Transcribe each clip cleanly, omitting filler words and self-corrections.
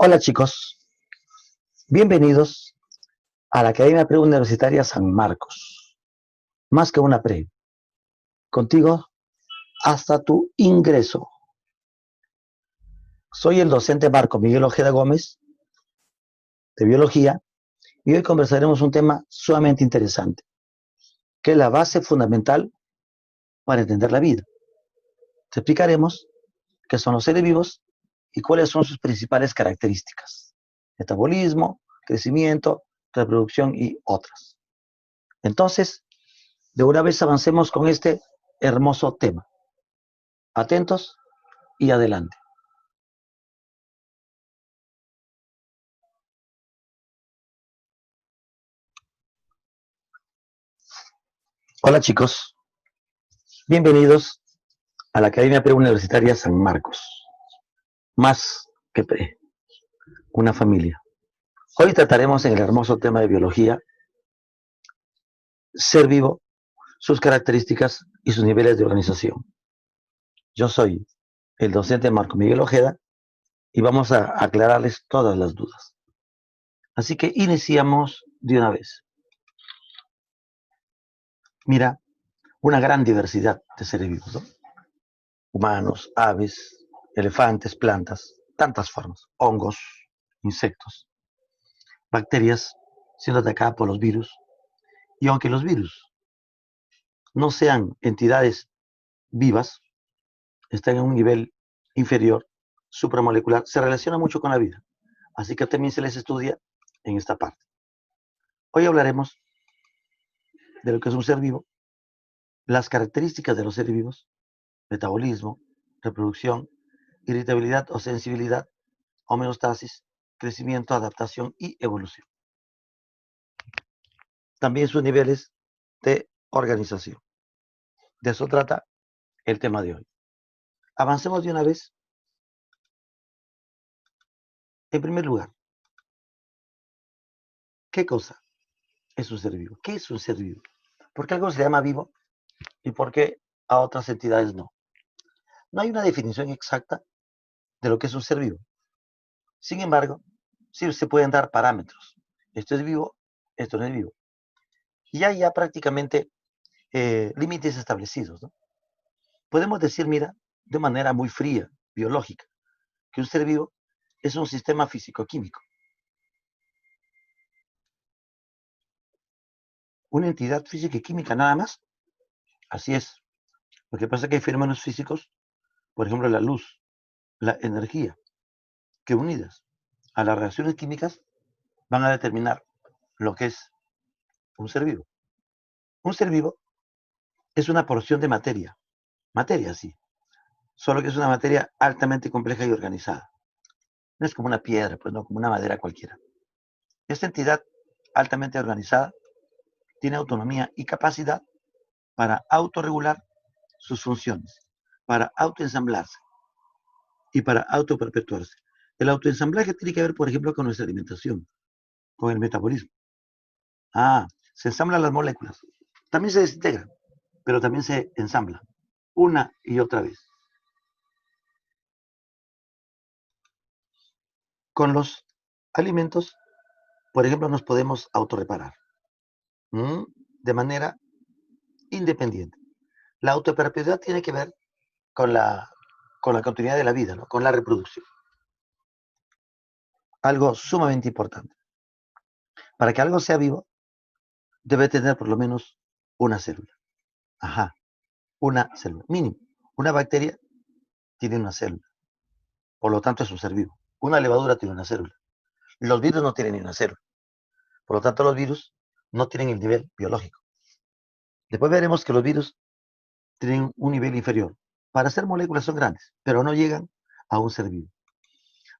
Hola chicos, bienvenidos a la Academia Preuniversitaria San Marcos, más que una pre, contigo hasta tu ingreso. Soy el docente Marco Miguel Ojeda Gómez, de Biología, y hoy conversaremos un tema sumamente interesante, que es la base fundamental para entender la vida. Te explicaremos qué son los seres vivos y cuáles son sus principales características: metabolismo, crecimiento, reproducción y otras. Entonces, de una vez avancemos con este hermoso tema. Atentos y adelante. Hola chicos, bienvenidos a la Academia Preuniversitaria San Marcos. Más que pre, una familia. Hoy trataremos en el hermoso tema de biología, ser vivo, sus características y sus niveles de organización. Yo soy el docente Marco Miguel Ojeda y vamos a aclararles todas las dudas. Así que iniciamos de una vez. Mira, una gran diversidad de seres vivos, ¿no? Humanos, aves, elefantes, plantas, tantas formas, hongos, insectos, bacterias siendo atacadas por los virus. Y aunque los virus no sean entidades vivas, están en un nivel inferior, supramolecular, se relaciona mucho con la vida. Así que también se les estudia en esta parte. Hoy hablaremos de lo que es un ser vivo, las características de los seres vivos, metabolismo, reproducción, irritabilidad o sensibilidad, homeostasis, crecimiento, adaptación y evolución. También sus niveles de organización. De eso trata el tema de hoy. Avancemos de una vez. En primer lugar, ¿qué cosa es un ser vivo? ¿Qué es un ser vivo? ¿Por qué algo se llama vivo y por qué a otras entidades no? No hay una definición exacta de lo que es un ser vivo. Sin embargo, sí se pueden dar parámetros. Esto es vivo, esto no es vivo. Y hay ya prácticamente límites establecidos, ¿no? Podemos decir, mira, de manera muy fría, biológica, que un ser vivo es un sistema físico-químico. Una entidad física y química nada más. Así es. Lo que pasa es que hay fenómenos físicos, por ejemplo, la luz, la energía, que unidas a las reacciones químicas van a determinar lo que es un ser vivo. Un ser vivo es una porción de materia sí, solo que es una materia altamente compleja y organizada. No es como una piedra, pues no, como una madera cualquiera. Esta entidad altamente organizada tiene autonomía y capacidad para autorregular sus funciones, para autoensamblarse y para autoperpetuarse. El autoensamblaje tiene que ver, por ejemplo, con nuestra alimentación, con el metabolismo. Se ensamblan las moléculas. También se desintegran, pero también se ensamblan una y otra vez. Con los alimentos, por ejemplo, nos podemos autorreparar de manera independiente. La autoperpetuidad tiene que ver con la continuidad de la vida, ¿no? Con la reproducción. Algo sumamente importante. Para que algo sea vivo, debe tener por lo menos una célula. Una célula, mínimo. Una bacteria tiene una célula, por lo tanto es un ser vivo. Una levadura tiene una célula. Los virus no tienen ni una célula, por lo tanto los virus no tienen el nivel biológico. Después veremos que los virus tienen un nivel inferior. Para hacer moléculas son grandes, pero no llegan a un ser vivo.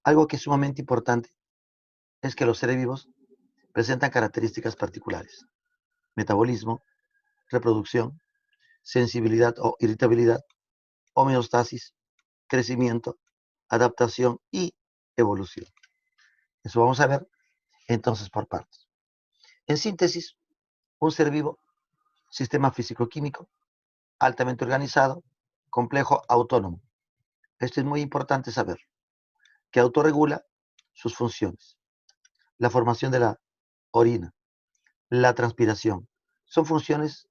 Algo que es sumamente importante es que los seres vivos presentan características particulares: metabolismo, reproducción, sensibilidad o irritabilidad, homeostasis, crecimiento, adaptación y evolución. Eso vamos a ver entonces por partes. En síntesis, un ser vivo, sistema físico-químico, altamente organizado, complejo, autónomo. Esto es muy importante saber, que autorregula sus funciones. La formación de la orina, la transpiración, son funciones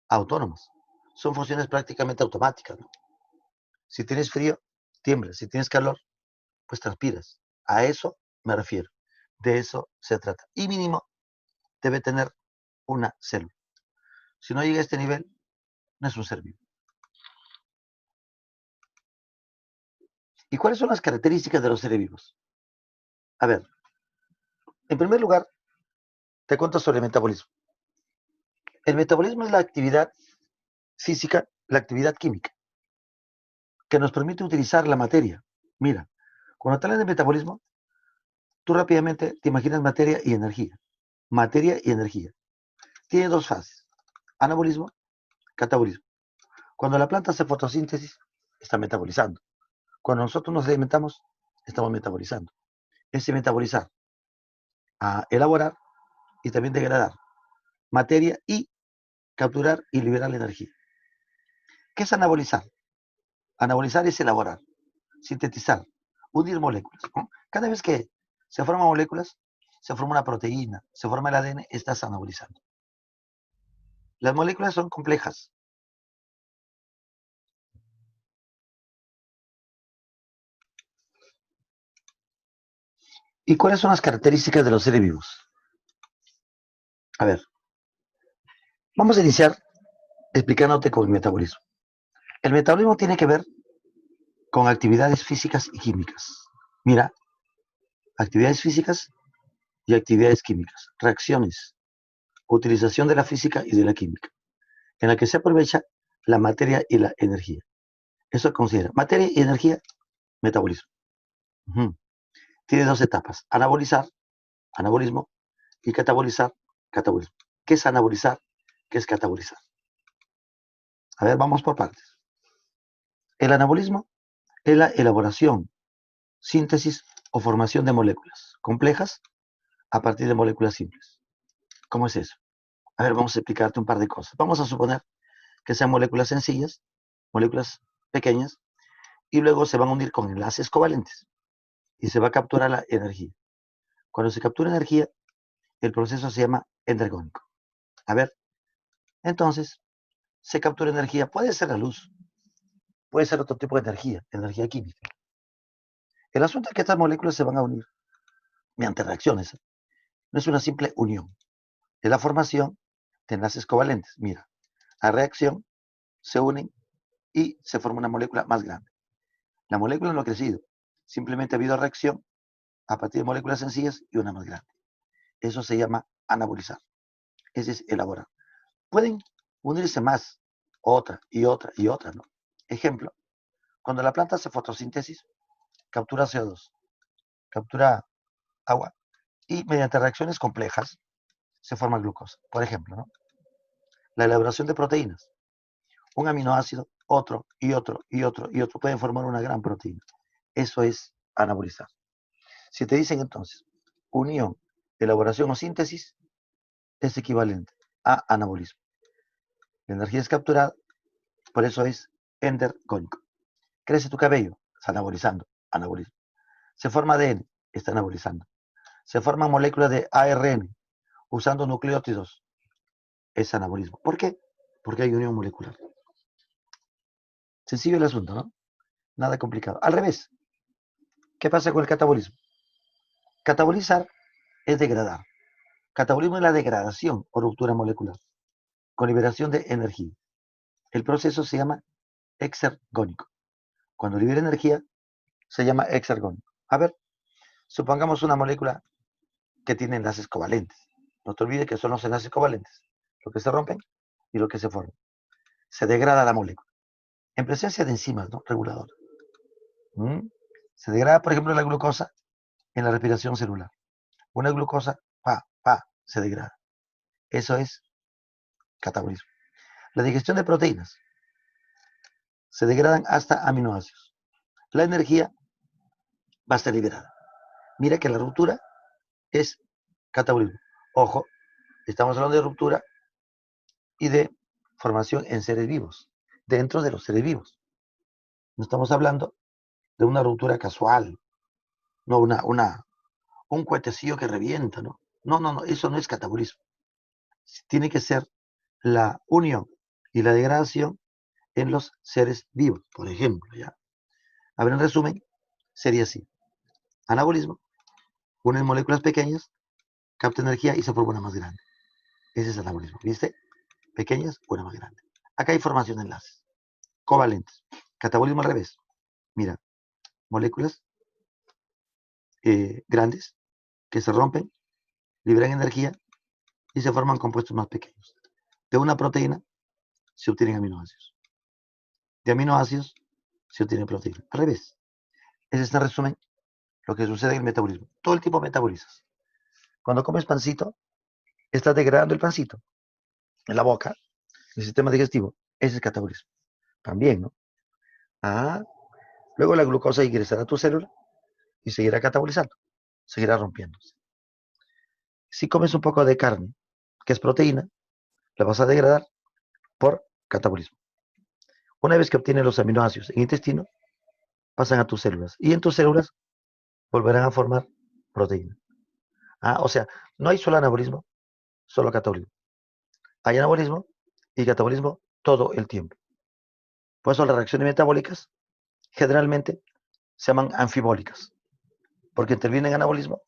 autónomas, son funciones prácticamente automáticas, ¿no? Si tienes frío, tiemblas, si tienes calor, pues transpiras. A eso me refiero, de eso se trata. Y mínimo debe tener una célula. Si no llega a este nivel, no es un ser vivo. ¿Y cuáles son las características de los seres vivos? A ver, en primer lugar, te cuento sobre el metabolismo. El metabolismo es la actividad física, la actividad química, que nos permite utilizar la materia. Mira, cuando te hablan de metabolismo, tú rápidamente te imaginas materia y energía. Materia y energía. Tiene dos fases, anabolismo, catabolismo. Cuando la planta hace fotosíntesis, está metabolizando. Cuando nosotros nos alimentamos, estamos metabolizando. Ese metabolizar, a elaborar y también degradar materia y capturar y liberar la energía. ¿Qué es anabolizar? Anabolizar es elaborar, sintetizar, unir moléculas, ¿no? Cada vez que se forman moléculas, se forma una proteína, se forma el ADN, estás anabolizando. Las moléculas son complejas. ¿Y cuáles son las características de los seres vivos? A ver, vamos a iniciar explicándote con el metabolismo. El metabolismo tiene que ver con actividades físicas y químicas. Mira, actividades físicas y actividades químicas, reacciones, utilización de la física y de la química, en la que se aprovecha la materia y la energía. Eso considera materia y energía, metabolismo. Ujú. Tiene dos etapas, anabolizar, anabolismo, y catabolizar, catabolismo. ¿Qué es anabolizar? ¿Qué es catabolizar? A ver, vamos por partes. El anabolismo es la elaboración, síntesis o formación de moléculas complejas a partir de moléculas simples. ¿Cómo es eso? A ver, vamos a explicarte un par de cosas. Vamos a suponer que sean moléculas sencillas, moléculas pequeñas, y luego se van a unir con enlaces covalentes y se va a capturar la energía. Cuando se captura energía, el proceso se llama endergónico. A ver, entonces, se captura energía, puede ser la luz, puede ser otro tipo de energía, energía química. El asunto es que estas moléculas se van a unir mediante reacciones. No es una simple unión, es la formación de enlaces covalentes. Mira, a reacción se unen y se forma una molécula más grande. La molécula no ha crecido, simplemente ha habido reacción a partir de moléculas sencillas y una más grande. Eso se llama anabolizar. Ese es elaborar. Pueden unirse más, otra y otra y otra, ¿no? Ejemplo, cuando la planta hace fotosíntesis, captura CO2, captura agua y mediante reacciones complejas se forma glucosa. Por ejemplo, ¿no? La elaboración de proteínas. Un aminoácido, otro y otro y otro y otro pueden formar una gran proteína. Eso es anabolizar. Si te dicen entonces, unión, elaboración o síntesis, es equivalente a anabolismo. La energía es capturada, por eso es endergónico. Crece tu cabello, está anabolizando, anabolismo. Se forma ADN, está anabolizando. Se forman moléculas de ARN usando nucleótidos, es anabolismo. ¿Por qué? Porque hay unión molecular. Sencillo el asunto, ¿no? Nada complicado. Al revés, ¿qué pasa con el catabolismo? Catabolizar es degradar. Catabolismo es la degradación o ruptura molecular, con liberación de energía. El proceso se llama exergónico. Cuando libera energía, se llama exergónico. A ver, supongamos una molécula que tiene enlaces covalentes. No te olvides que son los enlaces covalentes, lo que se rompen y lo que se forman. Se degrada la molécula. En presencia de enzimas, ¿no? Reguladoras. Se degrada, por ejemplo, la glucosa en la respiración celular. Una glucosa, se degrada. Eso es catabolismo. La digestión de proteínas. Se degradan hasta aminoácidos. La energía va a ser liberada. Mira que la ruptura es catabolismo. Ojo, estamos hablando de ruptura y de formación en seres vivos, dentro de los seres vivos. No estamos hablando de una ruptura casual, no un cohetecillo que revienta, ¿no? No, no, no, eso no es catabolismo. Tiene que ser la unión y la degradación en los seres vivos, por ejemplo, ¿ya? A ver, en resumen, sería así. Anabolismo, unen moléculas pequeñas, capta energía y se forma una más grande. Ese es el anabolismo, ¿viste? Pequeñas, una más grande. Acá hay formación de enlaces covalentes. Catabolismo al revés. Mira, moléculas grandes que se rompen, liberan energía y se forman compuestos más pequeños. De una proteína se obtienen aminoácidos. De aminoácidos se obtiene proteína. Al revés. Ese es en resumen lo que sucede en el metabolismo. Todo el tiempo metabolizas. Cuando comes pancito, estás degradando el pancito en la boca, el sistema digestivo. Ese es catabolismo. También, ¿no? Ah, luego la glucosa ingresará a tu célula y seguirá catabolizando, seguirá rompiéndose. Si comes un poco de carne, que es proteína, la vas a degradar por catabolismo. Una vez que obtienes los aminoácidos en el intestino, pasan a tus células y en tus células volverán a formar proteína. O sea, no hay solo anabolismo, solo catabolismo. Hay anabolismo y catabolismo todo el tiempo. Por eso las reacciones metabólicas generalmente se llaman anfibólicas, porque interviene el anabolismo,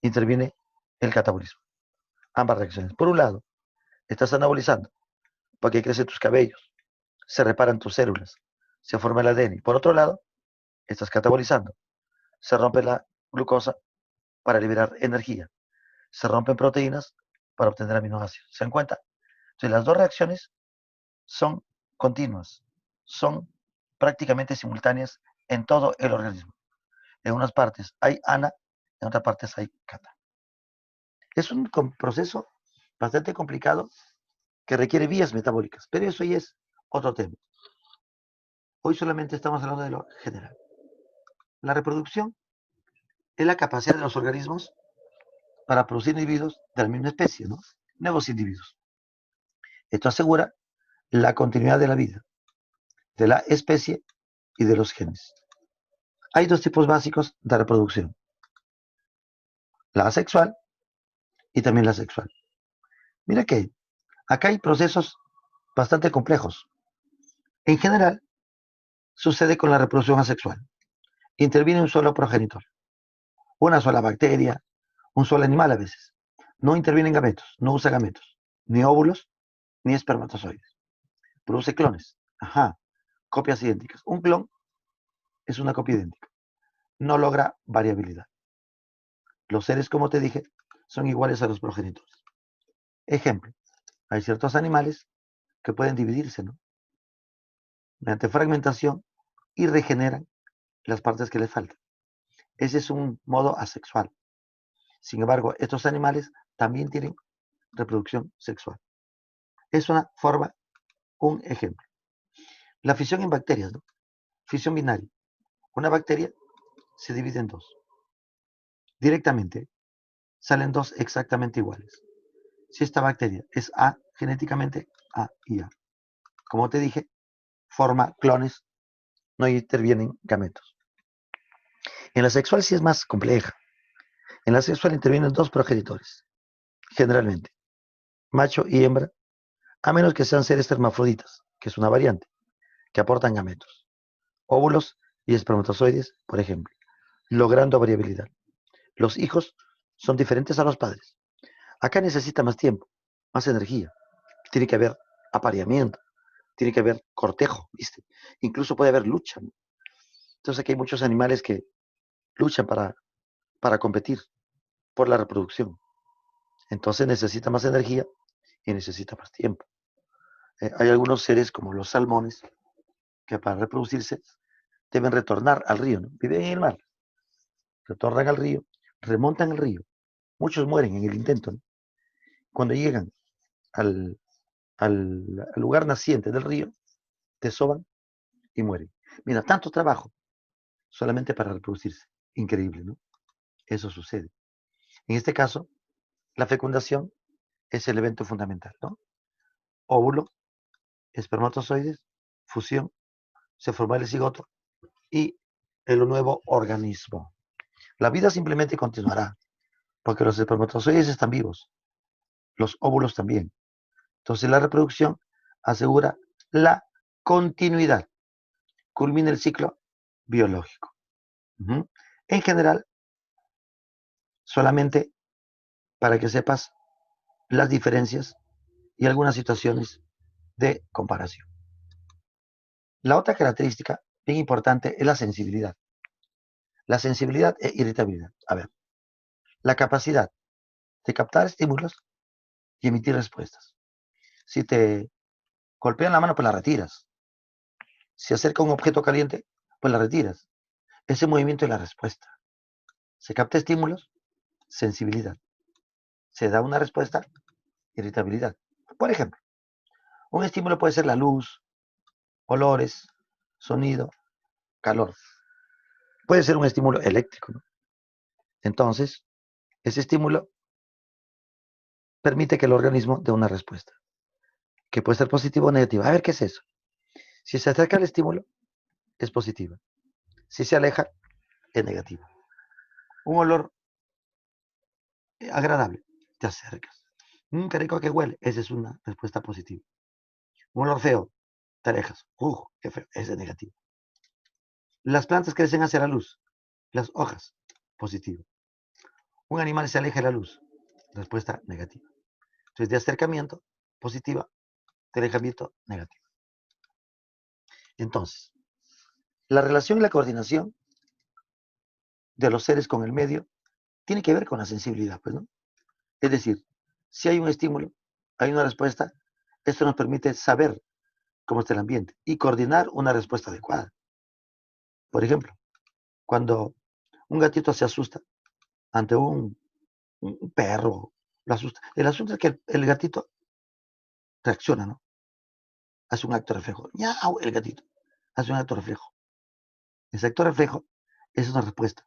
interviene el catabolismo. Ambas reacciones. Por un lado, estás anabolizando porque crecen tus cabellos, se reparan tus células, se forma el ADN. Por otro lado, estás catabolizando, se rompe la glucosa para liberar energía, se rompen proteínas para obtener aminoácidos. ¿Se dan cuenta? Entonces, las dos reacciones son continuas, son prácticamente simultáneas en todo el organismo. En unas partes hay ana, en otras partes hay cata. Es un proceso bastante complicado que requiere vías metabólicas, pero eso ya es otro tema. Hoy solamente estamos hablando de lo general. La reproducción es la capacidad de los organismos para producir individuos de la misma especie, ¿no? Nuevos individuos. Esto asegura la continuidad de la vida, de la especie y de los genes. Hay dos tipos básicos de reproducción, la asexual y también la sexual. Mira que acá hay procesos bastante complejos. En general, sucede con la reproducción asexual. Interviene un solo progenitor, una sola bacteria, un solo animal a veces. No intervienen gametos, no usa gametos, ni óvulos, ni espermatozoides. Produce clones. Ajá, copias idénticas. Un clon es una copia idéntica. No logra variabilidad. Los seres, como te dije, son iguales a los progenitores. Ejemplo, hay ciertos animales que pueden dividirse, ¿no? Mediante fragmentación y regeneran las partes que les faltan. Ese es un modo asexual. Sin embargo, estos animales también tienen reproducción sexual. Es una forma, un ejemplo. La fisión en bacterias, ¿no? Fisión binaria. Una bacteria se divide en dos. Directamente salen dos exactamente iguales. Si esta bacteria es A, genéticamente A y A. Como te dije, forma clones, no intervienen gametos. En la sexual sí es más compleja. En la sexual intervienen dos progenitores, generalmente, macho y hembra, a menos que sean seres hermafroditas, que es una variante, que aportan gametos, óvulos y espermatozoides, por ejemplo, logrando variabilidad. Los hijos son diferentes a los padres. Acá necesita más tiempo, más energía. Tiene que haber apareamiento, tiene que haber cortejo, ¿viste? Incluso puede haber lucha, ¿no? Entonces aquí hay muchos animales que luchan para competir por la reproducción. Entonces necesita más energía y necesita más tiempo. Hay algunos seres como los salmones que para reproducirse deben retornar al río, ¿no? Viven en el mar, retornan al río, remontan el río. Muchos mueren en el intento, ¿no? Cuando llegan al, al lugar naciente del río, desoban y mueren. Mira, tanto trabajo solamente para reproducirse. Increíble, ¿no? Eso sucede. En este caso, la fecundación es el evento fundamental, ¿no? Óvulo, espermatozoides, fusión, se forma el cigoto y el nuevo organismo. La vida simplemente continuará, porque los espermatozoides están vivos, los óvulos también. Entonces la reproducción asegura la continuidad, culmina el ciclo biológico. Ujú. En general, solamente para que sepas las diferencias y algunas situaciones de comparación. La otra característica bien importante es la sensibilidad. La sensibilidad e irritabilidad. A ver, la capacidad de captar estímulos y emitir respuestas. Si te golpean la mano, pues la retiras. Si acerca un objeto caliente, pues la retiras. Ese movimiento es la respuesta. Se capta estímulos, sensibilidad. Se da una respuesta, irritabilidad. Por ejemplo, un estímulo puede ser la luz, olores, sonido, calor. Puede ser un estímulo eléctrico, ¿no? Entonces, ese estímulo permite que el organismo dé una respuesta, que puede ser positiva o negativa. A ver, ¿qué es eso? Si se acerca al estímulo, es positiva. Si se aleja, es negativa. Un olor agradable, te acercas. Qué rico que huele, esa es una respuesta positiva. Un olor feo, te alejas. Qué feo, ese es negativo. Las plantas crecen hacia la luz, las hojas, positivo. Un animal se aleja de la luz, respuesta negativa. Entonces, de acercamiento, positiva, de alejamiento, negativa. Entonces, la relación y la coordinación de los seres con el medio tiene que ver con la sensibilidad, pues, ¿no? Es decir, si hay un estímulo, hay una respuesta, esto nos permite saber cómo está el ambiente y coordinar una respuesta adecuada. Por ejemplo, cuando un gatito se asusta ante un perro, lo asusta. El asunto es que el gatito reacciona, ¿no? Hace un acto reflejo. ¡Miau! El gatito hace un acto reflejo. Ese acto reflejo es una respuesta.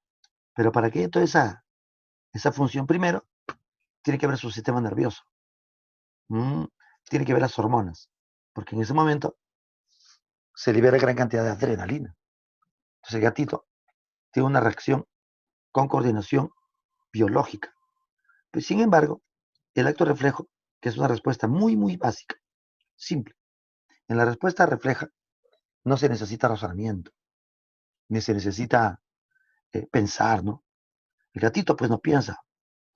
Pero para que toda esa función, primero, tiene que ver su sistema nervioso. Mm, Tiene que ver las hormonas. Porque en ese momento se libera gran cantidad de adrenalina. Entonces el gatito tiene una reacción con coordinación biológica. Pues, sin embargo, el acto reflejo, que es una respuesta muy, muy básica, simple. En la respuesta refleja no se necesita razonamiento, ni se necesita pensar, ¿no? El gatito pues no piensa,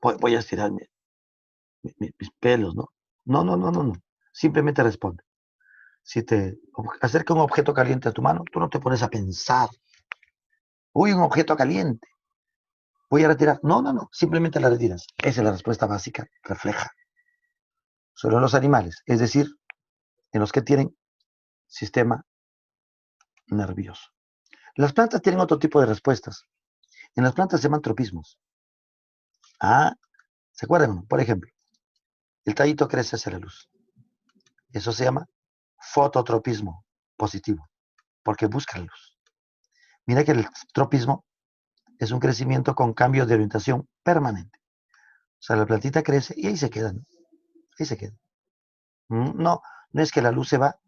voy a estirar mis pelos, ¿no? No, no, no, no, no. Simplemente responde. Si te acerca un objeto caliente a tu mano, tú no te pones a pensar, uy, un objeto caliente, voy a retirar. No, no, no, simplemente la retiras. Esa es la respuesta básica, refleja. Solo en los animales, es decir, en los que tienen sistema nervioso. Las plantas tienen otro tipo de respuestas. En las plantas se llaman tropismos. Ah, ¿se acuerdan? Por ejemplo, el tallito crece hacia la luz. Eso se llama fototropismo positivo, porque busca la luz. Mira que el tropismo es un crecimiento con cambios de orientación permanente. O sea, la plantita crece y ahí se queda, ¿no? Ahí se queda. No, no es que la luz se va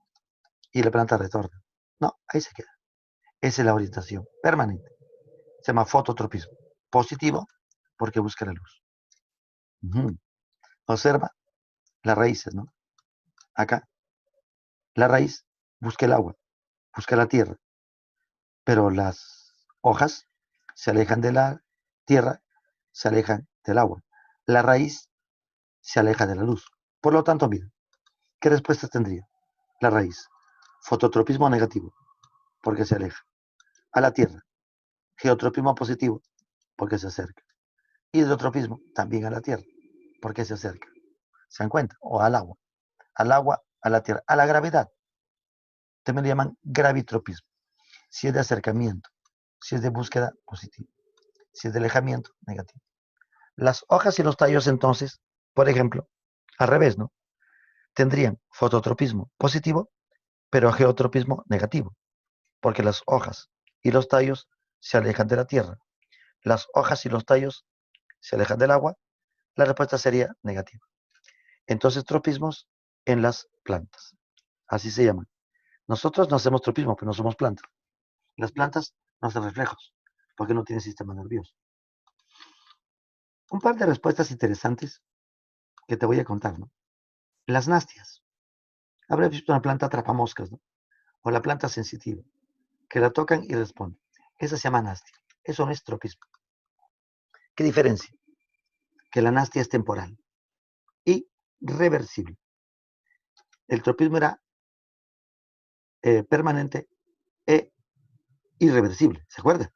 y la planta retorna. No, ahí se queda. Esa es la orientación permanente. Se llama fototropismo. Positivo porque busca la luz. Observa las raíces, ¿no? Acá, la raíz busca el agua, busca la tierra, pero las hojas se alejan de la tierra, se alejan del agua. La raíz se aleja de la luz. Por lo tanto, mira, ¿qué respuesta tendría la raíz? Fototropismo negativo, porque se aleja. A la tierra. Geotropismo positivo, porque se acerca. Hidrotropismo, también a la tierra, porque se acerca. ¿Se dan cuenta? O al agua. Al agua, a la tierra. A la gravedad. También le llaman gravitropismo. Si es de acercamiento, si es de búsqueda, positivo. Si es de alejamiento, negativo. Las hojas y los tallos, entonces, por ejemplo, al revés, ¿no? Tendrían fototropismo positivo, pero geotropismo negativo, porque las hojas y los tallos se alejan de la tierra. Las hojas y los tallos se alejan del agua. La respuesta sería negativa. Entonces, tropismos en las plantas. Así se llaman. Nosotros no hacemos tropismo, pero no somos plantas. Las plantas no hacen reflejos, porque no tienen sistema nervioso. Un par de respuestas interesantes que te voy a contar, ¿no? Las nastias. Habrás visto una planta atrapamoscas, ¿no? O la planta sensitiva, que la tocan y responde. Esa se llama nastia. Eso no es tropismo. ¿Qué diferencia? Que la nastia es temporal y reversible. El tropismo era permanente e irreversible, ¿se acuerda?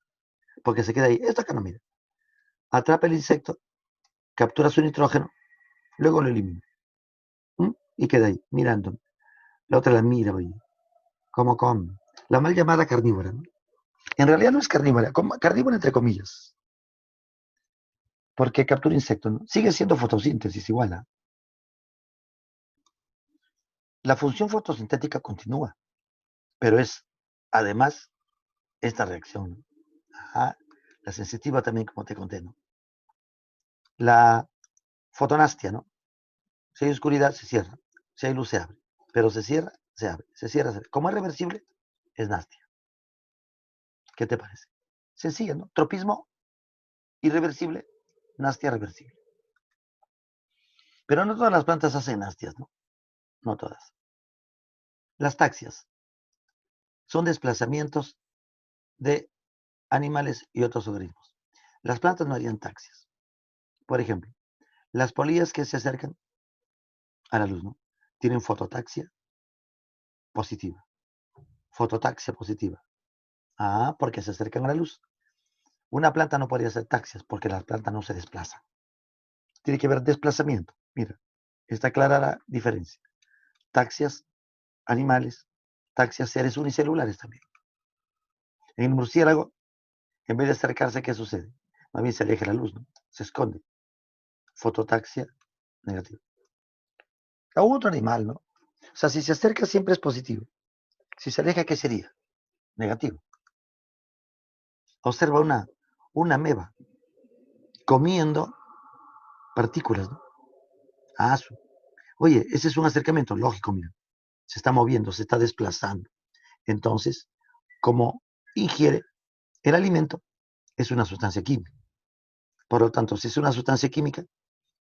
Porque se queda ahí. Esta acá no, mira. Atrapa el insecto, captura su nitrógeno, luego lo elimina. Y queda ahí, mirando. La otra la mira, oye, como come. La mal llamada carnívora, ¿no? En realidad no es carnívora, carnívora entre comillas, porque captura insectos, ¿no? Sigue siendo fotosíntesis igual, ¿eh? La función fotosintética continúa, pero es, además, esta reacción, ¿no? Ajá. La sensitiva también, como te conté, ¿no? La fotonastia, ¿no? Si hay oscuridad, se cierra. Si hay luz, se abre. Pero se cierra, se abre. Se cierra, se abre. Como es reversible, es nastia. ¿Qué te parece? Sencilla, ¿no? Tropismo irreversible, nastia reversible. Pero no todas las plantas hacen nastias, ¿no? No todas. Las taxias son desplazamientos de animales y otros organismos. Las plantas no harían taxias. Por ejemplo, las polillas que se acercan a la luz, ¿no? Tienen fototaxia positiva. Fototaxia positiva. Ah, porque se acercan a la luz. Una planta no podría hacer taxias porque la planta no se desplaza. Tiene que haber desplazamiento. Mira, está clara la diferencia. Taxias animales, taxias seres unicelulares también. En el murciélago, en vez de acercarse, ¿qué sucede? Más bien se aleja la luz, ¿no? Se esconde. Fototaxia negativa. A otro animal, ¿no? O sea, si se acerca siempre es positivo. Si se aleja, ¿qué sería? Negativo. Observa una ameba comiendo partículas, ¿no? Ah, oye, ese es un acercamiento lógico, mira. Se está moviendo, se está desplazando. Entonces, como ingiere el alimento, es una sustancia química. Por lo tanto, si es una sustancia química,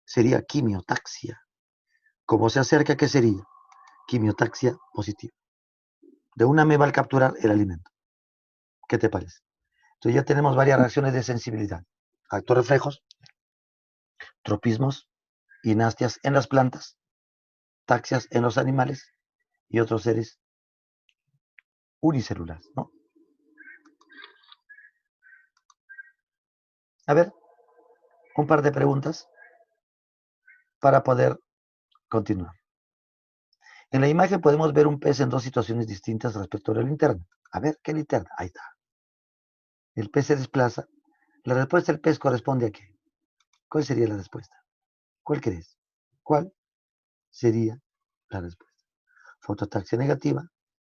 sería quimiotaxia. Como se acerca, ¿qué sería? Quimiotaxia positiva. De una ameba al capturar el alimento. ¿Qué te parece? Entonces ya tenemos varias reacciones de sensibilidad. Actos reflejos, tropismos y nastias en las plantas, taxias en los animales y otros seres unicelulares, ¿no? A ver, un par de preguntas para poder continuar. En la imagen podemos ver un pez en dos situaciones distintas respecto a la linterna. A ver, ¿qué linterna? Ahí está. El pez se desplaza. La respuesta del pez corresponde a qué. ¿Cuál sería la respuesta? ¿Cuál crees? ¿Cuál sería la respuesta? Fototaxia negativa,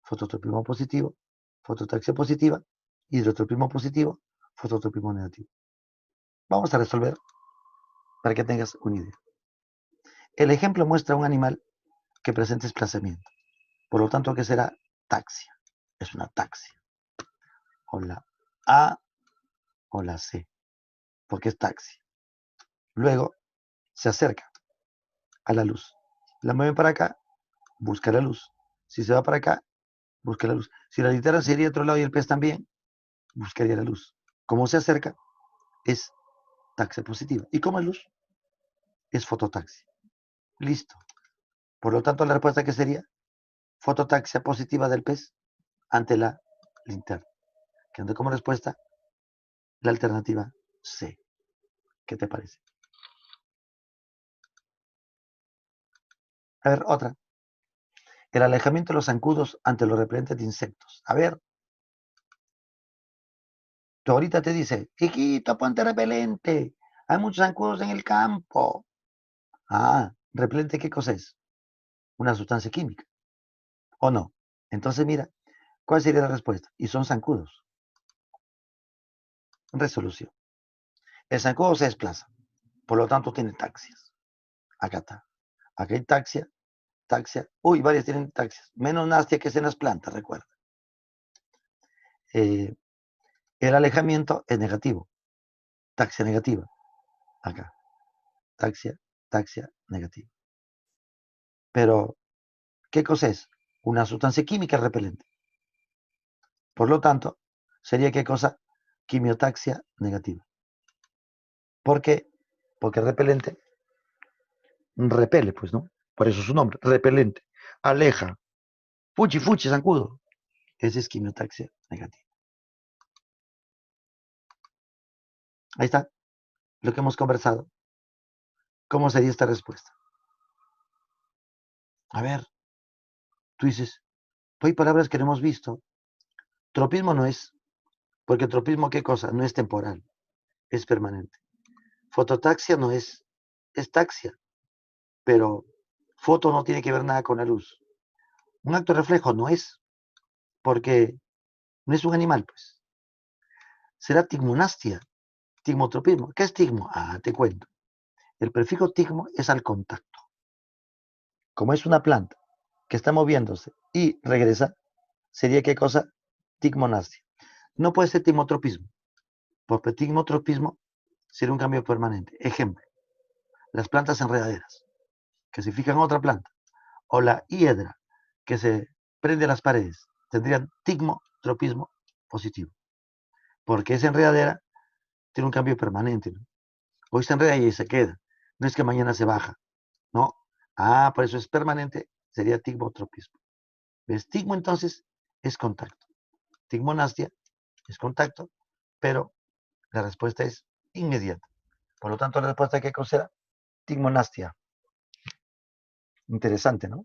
fototropismo positivo, fototaxia positiva, hidrotropismo positivo, fototropismo negativo. Vamos a resolver para que tengas una idea. El ejemplo muestra un animal que presenta desplazamiento. Por lo tanto, ¿qué será? Taxia. Es una taxia. O la A o la C, porque es taxia. Luego se acerca a la luz. La mueve para acá, busca la luz. Si se va para acá, busca la luz. Si la linterna se iría a otro lado y el pez también, buscaría la luz. Como se acerca, es taxia positiva. ¿Y como es luz? Es fototaxia. Listo. Por lo tanto, la respuesta que sería fototaxia positiva del pez ante la linterna. Quedando como respuesta la alternativa C. ¿Qué te parece? A ver, otra. El alejamiento de los zancudos ante los repelentes de insectos. A ver, tú ahorita te dice, hijito, ponte repelente. Hay muchos zancudos en el campo. Ah, repelente, ¿qué cosa es? Una sustancia química. ¿O no? Entonces, mira, ¿cuál sería la respuesta? Y son zancudos. Resolución. El zancudo se desplaza. Por lo tanto, tiene taxias. Acá está. Acá hay taxia, taxia. Uy, varias tienen taxias. Menos nastia que es en las plantas, recuerda. El alejamiento es negativo. Taxia negativa. Acá. taxia negativa. Pero, ¿qué cosa es? Una sustancia química repelente. Por lo tanto, sería ¿qué cosa? Quimiotaxia negativa. ¿Por qué? Porque repelente repele, pues, ¿no? Por eso su nombre, repelente. Aleja. Fuchi, fuchi, zancudo. Ese es quimiotaxia negativa. Ahí está lo que hemos conversado. ¿Cómo sería esta respuesta? A ver, tú dices, hay palabras que no hemos visto. Tropismo no es, porque tropismo, ¿qué cosa? No es temporal, es permanente. Fototaxia no es taxia, pero foto no tiene que ver nada con la luz. Un acto reflejo no es, porque no es un animal, pues. Será tigmonastia, tigmotropismo. ¿Qué es tigmo? Ah, te cuento. El prefijo tigmo es al contacto. Como es una planta que está moviéndose y regresa, sería ¿qué cosa? Tigmonastia. No puede ser tigmotropismo, porque tigmotropismo sería un cambio permanente. Ejemplo, las plantas enredaderas, que se fijan en otra planta, o la hiedra, que se prende a las paredes, tendrían tigmotropismo positivo, porque esa enredadera tiene un cambio permanente, ¿no? Hoy se enreda y se queda, no es que mañana se baja, ¿no? Ah, por eso es permanente, sería tigmotropismo. ¿Ves? Tigmo entonces es contacto. Tigmonastia es contacto, pero la respuesta es inmediata. Por lo tanto, la respuesta que será tigmonastia. Interesante, ¿no?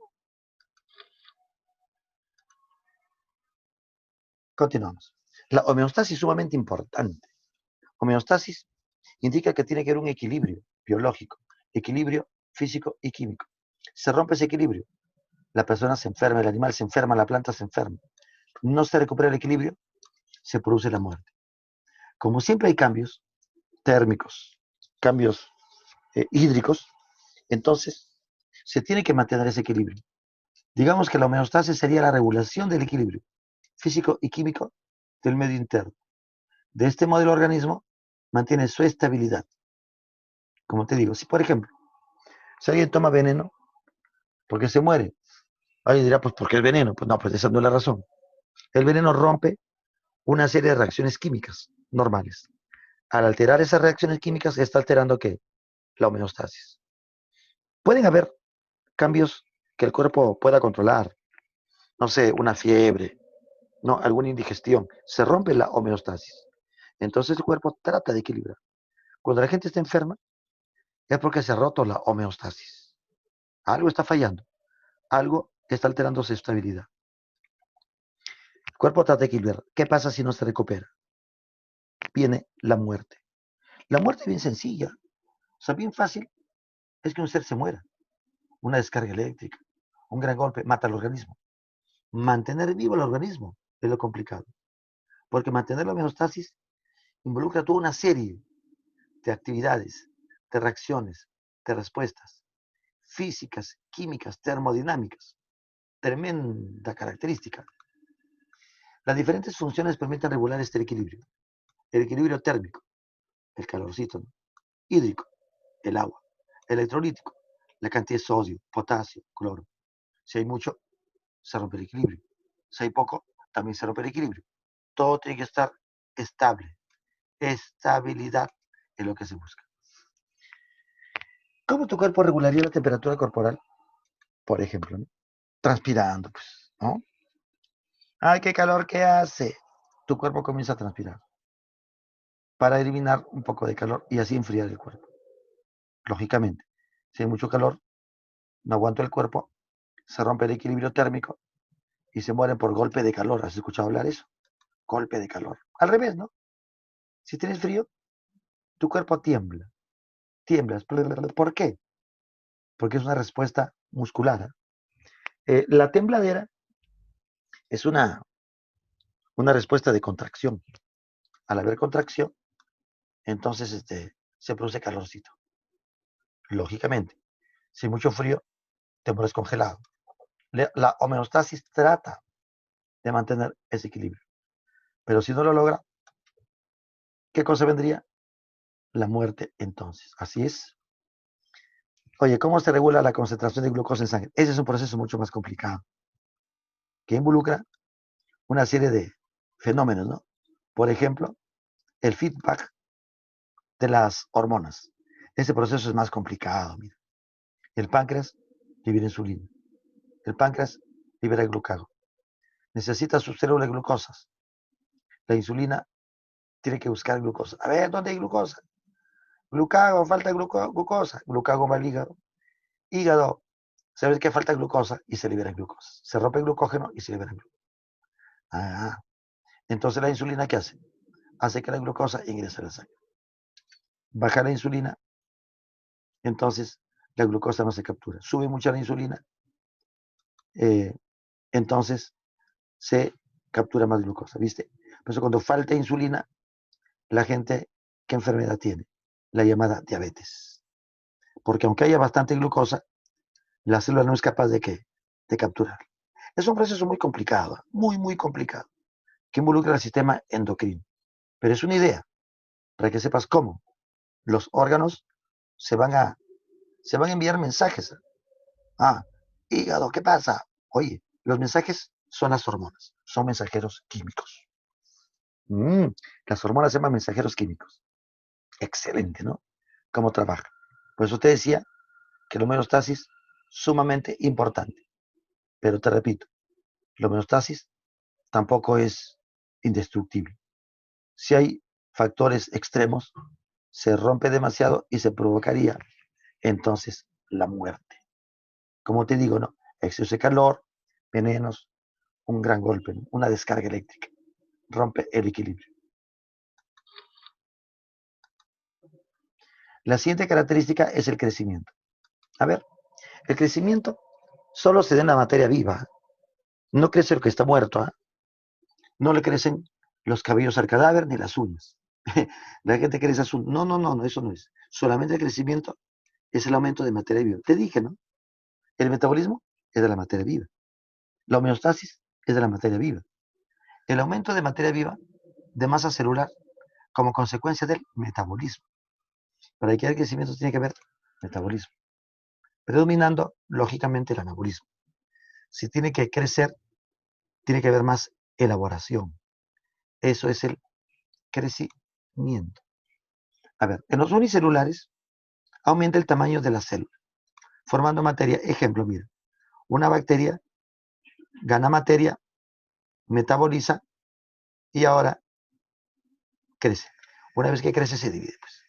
Continuamos. La homeostasis es sumamente importante. Homeostasis indica que tiene que haber un equilibrio biológico, equilibrio físico y químico. Se rompe ese equilibrio, la persona se enferma, el animal se enferma, la planta se enferma. No se recupera el equilibrio, se produce la muerte. Como siempre hay cambios térmicos, cambios hídricos, entonces se tiene que mantener ese equilibrio. Digamos que la homeostasis sería la regulación del equilibrio físico y químico del medio interno. De este modo el organismo mantiene su estabilidad. Como te digo, si por ejemplo, si alguien toma veneno, porque se muere, alguien dirá, pues, ¿por qué el veneno? Pues no, pues esa no es la razón. El veneno rompe una serie de reacciones químicas normales. Al alterar esas reacciones químicas, está alterando ¿qué? La homeostasis. Pueden haber cambios que el cuerpo pueda controlar, no sé, una fiebre, no, alguna indigestión. Se rompe la homeostasis. Entonces el cuerpo trata de equilibrar. Cuando la gente está enferma, es porque se ha roto la homeostasis. Algo está fallando, algo está alterando su estabilidad. El cuerpo trata de equilibrar. ¿Qué pasa si no se recupera? Viene la muerte. La muerte es bien sencilla, o sea, bien fácil, es que un ser se muera. Una descarga eléctrica, un gran golpe, mata al organismo. Mantener vivo el organismo es lo complicado, porque mantener la homeostasis involucra toda una serie de actividades, de reacciones, de respuestas físicas, químicas, termodinámicas. Tremenda característica. Las diferentes funciones permiten regular este equilibrio. El equilibrio térmico, el calorcito, ¿no? Hídrico, el agua. Electrolítico, la cantidad de sodio, potasio, cloro. Si hay mucho, se rompe el equilibrio. Si hay poco, también se rompe el equilibrio. Todo tiene que estar estable. Estabilidad es lo que se busca. ¿Cómo tu cuerpo regularía la temperatura corporal? Por ejemplo, ¿no? Transpirando, pues, ¿no? ¡Ay, qué calor que hace! Tu cuerpo comienza a transpirar para eliminar un poco de calor y así enfriar el cuerpo. Lógicamente, si hay mucho calor, no aguanta el cuerpo, se rompe el equilibrio térmico y se mueren por golpe de calor. ¿Has escuchado hablar eso? Golpe de calor. Al revés, ¿no? Si tienes frío, tu cuerpo tiembla. Tiemblas. ¿Por qué? Porque es una respuesta muscular. La tembladera es una respuesta de contracción. Al haber contracción, entonces se produce calorcito. Lógicamente, si hay mucho frío, te mueres congelado. La homeostasis trata de mantener ese equilibrio. Pero si no lo logra, ¿qué cosa vendría? La muerte entonces. Así es. Oye, ¿cómo se regula la concentración de glucosa en sangre? Ese es un proceso mucho más complicado, que involucra una serie de fenómenos, ¿no? Por ejemplo, el feedback de las hormonas. Ese proceso es más complicado, mira. El páncreas libera insulina. El páncreas libera glucagón. Necesita sus células glucosas. La insulina tiene que buscar glucosa. A ver, ¿dónde hay glucosa? Glucagón, falta glucosa. Glucagón va al hígado. Hígado, ¿sabes qué? Falta glucosa y se libera glucosa. Se rompe el glucógeno y se libera glucosa. Ah, entonces la insulina, ¿qué hace? Hace que la glucosa ingrese a la sangre. Baja la insulina, entonces la glucosa no se captura. Sube mucho la insulina, entonces se captura más glucosa, ¿viste? Por eso cuando falta insulina, la gente, ¿qué enfermedad tiene? La llamada diabetes. Porque aunque haya bastante glucosa, la célula no es capaz de, ¿qué? De capturar. Es un proceso muy complicado, muy, muy complicado, que involucra el sistema endocrino. Pero es una idea, para que sepas cómo los órganos se van a, se van a enviar mensajes. Ah, hígado, ¿qué pasa? Oye, los mensajes son las hormonas, son mensajeros químicos. Mm, las hormonas se llaman mensajeros químicos. Excelente, ¿no? ¿Cómo trabaja? Por eso te decía que la homeostasis sumamente importante. Pero te repito, la homeostasis tampoco es indestructible. Si hay factores extremos, se rompe demasiado y se provocaría entonces la muerte. Como te digo, ¿no? Exceso de calor, venenos, un gran golpe, ¿no? Una descarga eléctrica, rompe el equilibrio. La siguiente característica es el crecimiento. A ver, el crecimiento solo se da en la materia viva. No crece lo que está muerto, ¿eh? No le crecen los cabellos al cadáver ni las uñas. La gente crece azul. No, no, no, no, eso no es. Solamente el crecimiento es el aumento de materia viva. Te dije, ¿no? El metabolismo es de la materia viva. La homeostasis es de la materia viva. El aumento de materia viva de masa celular como consecuencia del metabolismo. Para que haya crecimiento tiene que haber metabolismo. Predominando, lógicamente, el anabolismo. Si tiene que crecer, tiene que haber más elaboración. Eso es el crecimiento. A ver, en los unicelulares aumenta el tamaño de la célula, formando materia. Ejemplo, mira, una bacteria gana materia, metaboliza y ahora crece. Una vez que crece, se divide. Pues.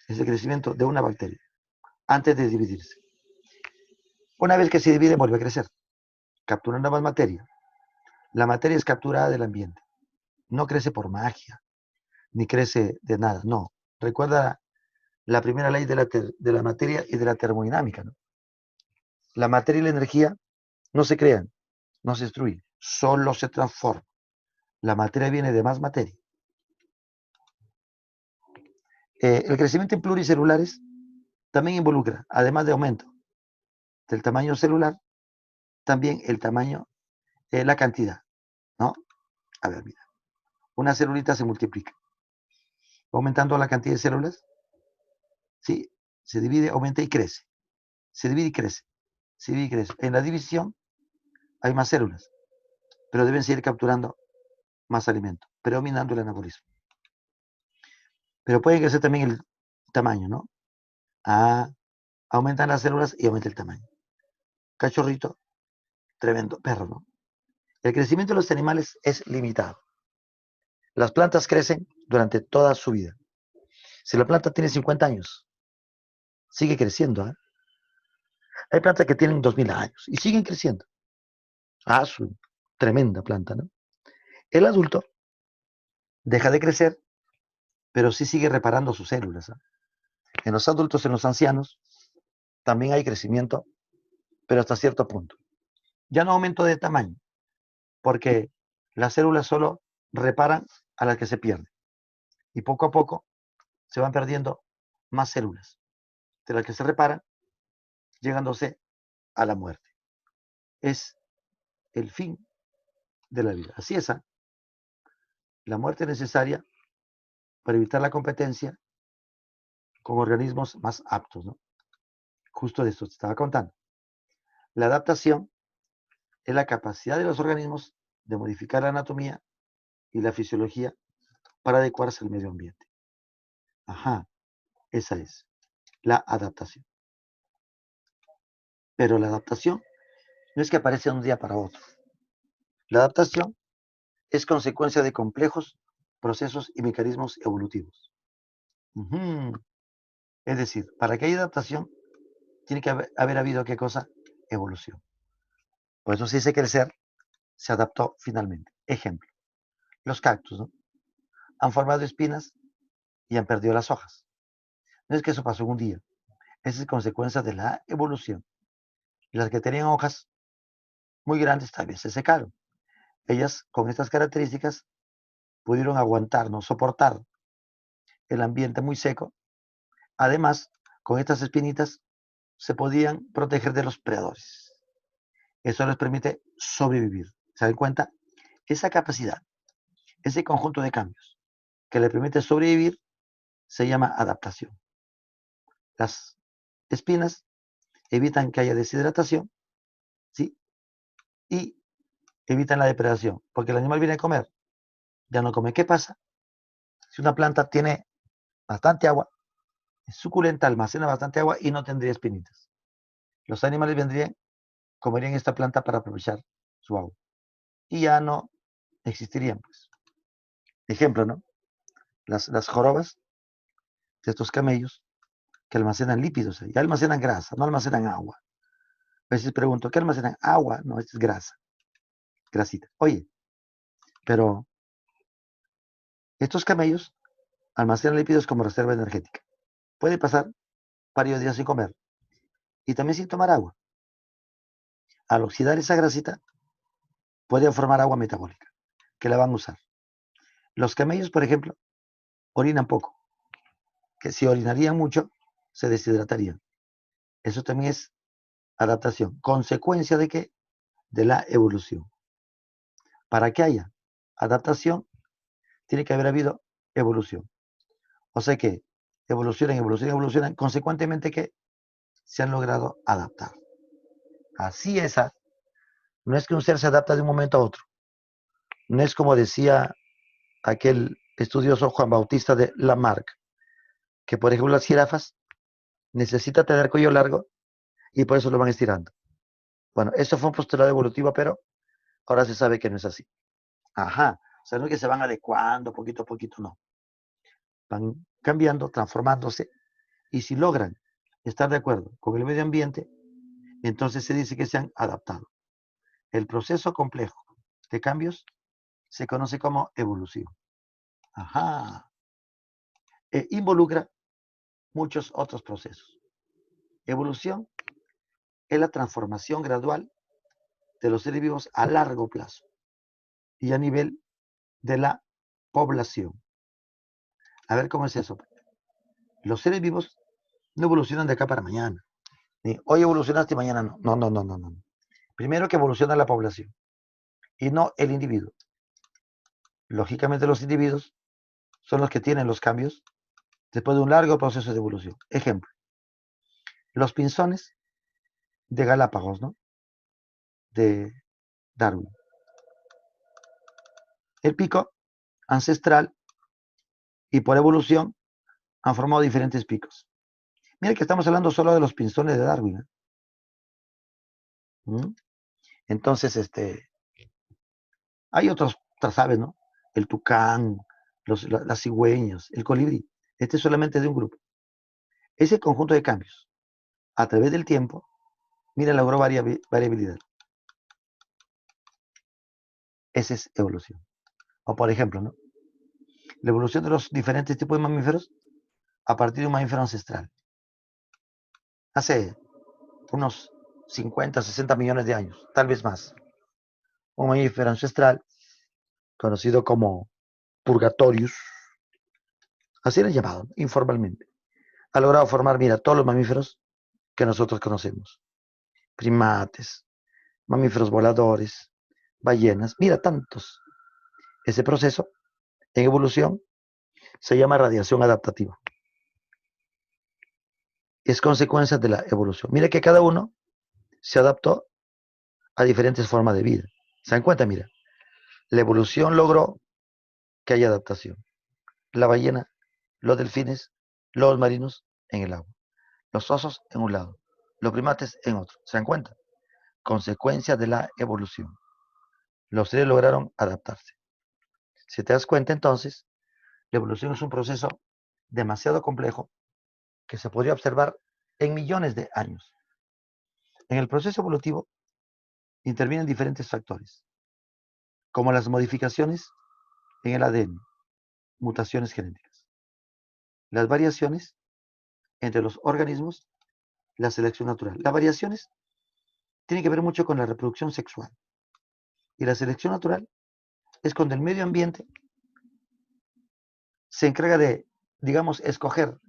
Es el crecimiento de una bacteria antes de dividirse. Una vez que se divide, vuelve a crecer, capturando más materia. La materia es capturada del ambiente. No crece por magia, ni crece de nada, no. Recuerda la primera ley de la materia y de la termodinámica, ¿no? La materia y la energía no se crean, no se destruyen, solo se transforman. La materia viene de más materia. El crecimiento en pluricelulares también involucra, además de aumento del tamaño celular, también el tamaño, la cantidad, ¿no? A ver, mira, una celulita se multiplica, aumentando la cantidad de células, ¿sí? Se divide, aumenta y crece. Se divide y crece. Se divide y crece. En la división hay más células, pero deben seguir capturando más alimento, predominando el anabolismo. Pero puede crecer también el tamaño, ¿no? Ah, aumentan las células y aumenta el tamaño. Cachorrito, tremendo perro, ¿no? El crecimiento de los animales es limitado. Las plantas crecen durante toda su vida. Si la planta tiene 50 años, sigue creciendo, ¿eh? Hay plantas que tienen 2000 años y siguen creciendo. Ah, su tremenda planta, ¿no? El adulto deja de crecer, pero sí sigue reparando sus células, ¿eh? En los adultos, en los ancianos, también hay crecimiento, pero hasta cierto punto. Ya no aumento de tamaño, porque las células solo reparan a las que se pierden. Y poco a poco se van perdiendo más células de las que se reparan, llegándose a la muerte. Es el fin de la vida. Así es, ¿eh? La muerte es necesaria para evitar la competencia con organismos más aptos, ¿no? Justo de esto te estaba contando. La adaptación es la capacidad de los organismos de modificar la anatomía y la fisiología para adecuarse al medio ambiente. Ajá, esa es la adaptación. Pero la adaptación no es que aparece de un día para otro. La adaptación es consecuencia de complejos procesos y mecanismos evolutivos. Es decir, para que haya adaptación, tiene que haber habido, ¿qué cosa? Evolución. Por eso se dice que el ser se adaptó finalmente. Ejemplo, los cactus, ¿no? Han formado espinas y han perdido las hojas. No es que eso pasó en un día. Esa es consecuencia de la evolución. Y las que tenían hojas muy grandes tal vez se secaron. Ellas, con estas características, pudieron aguantar, ¿no? Soportar el ambiente muy seco. Además, con estas espinitas se podían proteger de los predadores. Eso les permite sobrevivir. ¿Se dan cuenta? Esa capacidad, ese conjunto de cambios que le permite sobrevivir, se llama adaptación. Las espinas evitan que haya deshidratación, ¿sí? Y evitan la depredación, porque el animal viene a comer, ya no come. ¿Qué pasa? Si una planta tiene bastante agua, es suculenta, almacena bastante agua y no tendría espinitas. Los animales vendrían, comerían esta planta para aprovechar su agua. Y ya no existirían, pues. Ejemplo, ¿no? Las jorobas de estos camellos que almacenan lípidos, ya almacenan grasa, no almacenan agua. A veces pregunto, ¿qué almacenan? Agua, no, esto es grasa, grasita. Oye, pero estos camellos almacenan lípidos como reserva energética. Puede pasar varios días sin comer y también sin tomar agua. Al oxidar esa grasita, puede formar agua metabólica, que la van a usar. Los camellos, por ejemplo, orinan poco, que si orinarían mucho, se deshidratarían. Eso también es adaptación, consecuencia de qué? De la evolución. Para que haya adaptación, tiene que haber habido evolución. O sea que evolucionan, consecuentemente que se han logrado adaptar. Así es. No es que un ser se adapta de un momento a otro. No es como decía aquel estudioso Juan Bautista de Lamarck, que por ejemplo las jirafas necesitan tener cuello largo y por eso lo van estirando. Bueno, eso fue un postulado evolutivo, pero ahora se sabe que no es así. Ajá, o sea, no es que se van adecuando poquito a poquito, no. Van cambiando, transformándose, y si logran estar de acuerdo con el medio ambiente, entonces se dice que se han adaptado. El proceso complejo de cambios se conoce como evolución. Ajá. Involucra muchos otros procesos. Evolución es la transformación gradual de los seres vivos a largo plazo y a nivel de la población. A ver cómo es eso. Los seres vivos no evolucionan de acá para mañana. Ni hoy evolucionaste y mañana no. No, no, no, no, no. Primero que evoluciona la población y no el individuo. Lógicamente los individuos son los que tienen los cambios después de un largo proceso de evolución. Ejemplo, los pinzones de Galápagos, ¿no? De Darwin. El pico ancestral y por evolución han formado diferentes picos. Mira que estamos hablando solo de los pinzones de Darwin. Entonces, hay otras aves, ¿no? El tucán, las cigüeñas, el colibrí. Este es solamente de un grupo. Ese conjunto de cambios, a través del tiempo, mira, logró variabilidad. Esa es evolución. O por ejemplo, ¿no? La evolución de los diferentes tipos de mamíferos a partir de un mamífero ancestral. Hace unos 50, 60 millones de años, tal vez más. Un mamífero ancestral, conocido como Purgatorius, así era llamado informalmente, ha logrado formar, mira, todos los mamíferos que nosotros conocemos. Primates, mamíferos voladores, ballenas, mira, tantos. Ese proceso en evolución se llama radiación adaptativa. es consecuencia de la evolución. Mira que cada uno se adaptó a diferentes formas de vida. ¿Se dan cuenta? Mira, la evolución logró que haya adaptación. La ballena, los delfines, los marinos en el agua, los osos en un lado, los primates en otro. ¿Se dan cuenta? Consecuencia de la evolución. Los seres lograron adaptarse. Si te das cuenta, entonces, la evolución es un proceso demasiado complejo que se podría observar en millones de años. En el proceso evolutivo intervienen diferentes factores, como las modificaciones en el ADN, mutaciones genéticas, las variaciones entre los organismos, la selección natural. Las variaciones tienen que ver mucho con la reproducción sexual y la selección natural es cuando el medio ambiente se encarga de, digamos, escoger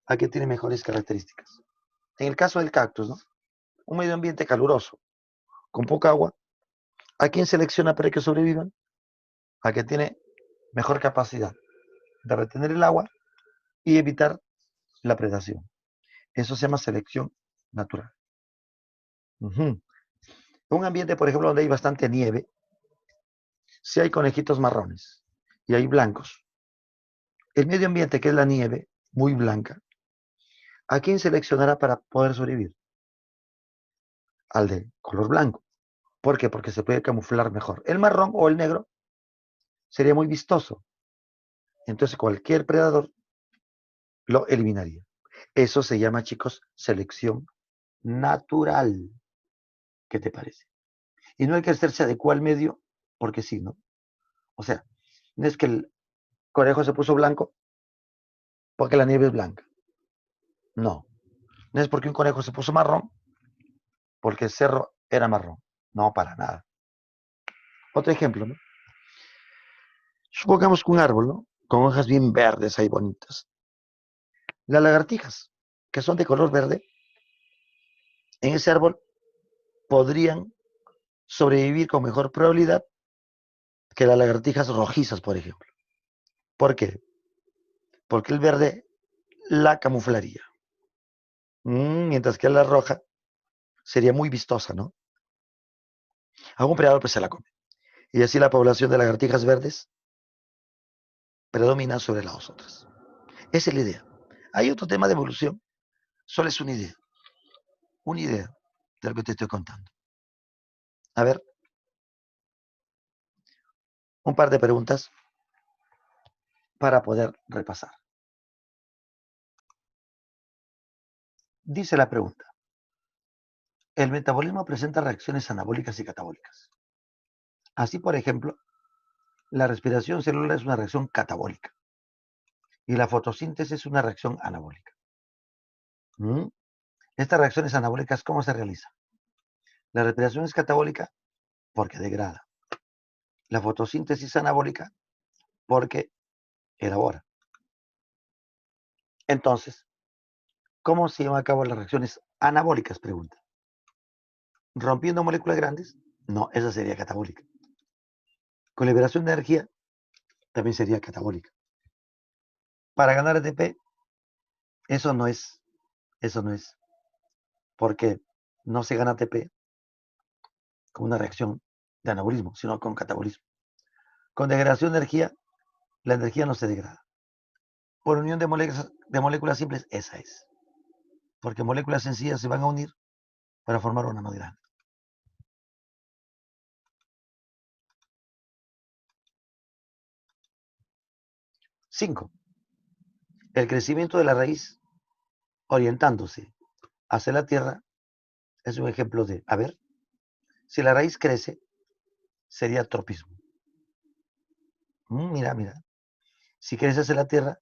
a quien tiene mejores características. En el caso del cactus, ¿no? Un medio ambiente caluroso, con poca agua, ¿a quién selecciona para que sobrevivan? A quien tiene mejor capacidad de retener el agua y evitar la predación. Eso se llama selección natural. Uh-huh. Un ambiente, por ejemplo, donde hay bastante nieve, si hay conejitos marrones y hay blancos, el medio ambiente, que es la nieve, muy blanca, ¿a quién seleccionará para poder sobrevivir? Al de color blanco. ¿Por qué? Porque se puede camuflar mejor. El marrón o el negro sería muy vistoso. Entonces cualquier predador lo eliminaría. Eso se llama, chicos, selección natural. ¿Qué te parece? Y no hay que hacerse adecuado al medio, porque sí, ¿no? O sea, no es que el conejo se puso blanco porque la nieve es blanca. No. No es porque un conejo se puso marrón porque el cerro era marrón. No, para nada. Otro ejemplo, ¿no? Supongamos que un árbol, ¿no? Con hojas bien verdes ahí bonitas. Las lagartijas, que son de color verde, en ese árbol podrían sobrevivir con mejor probabilidad que las lagartijas rojizas, por ejemplo. ¿Por qué? Porque el verde la camuflaría. Mientras que la roja sería muy vistosa, ¿no? Algún predador pues se la come. Y así la población de lagartijas verdes predomina sobre las otras. Esa es la idea. Hay otro tema de evolución, solo es una idea de lo que te estoy contando. A ver, un par de preguntas para poder repasar. Dice la pregunta, el metabolismo presenta reacciones anabólicas y catabólicas. Así, por ejemplo, la respiración celular es una reacción catabólica y la fotosíntesis es una reacción anabólica. Estas reacciones anabólicas, ¿cómo se realizan? La respiración es catabólica porque degrada. La fotosíntesis anabólica porque elabora. Entonces, ¿cómo se llevan a cabo las reacciones anabólicas? Pregunta. ¿Rompiendo moléculas grandes? No, esa sería catabólica. Con liberación de energía, también sería catabólica. Para ganar ATP, eso no es, porque no se gana ATP con una reacción de anabolismo, sino con catabolismo. Con degradación de energía, la energía no se degrada. Por unión de moléculas simples, esa es. Porque moléculas sencillas se van a unir para formar una más grande. 5. El crecimiento de la raíz orientándose hacia la tierra es un ejemplo de, a ver, si la raíz crece, sería tropismo. Mira. Si crece hacia la tierra,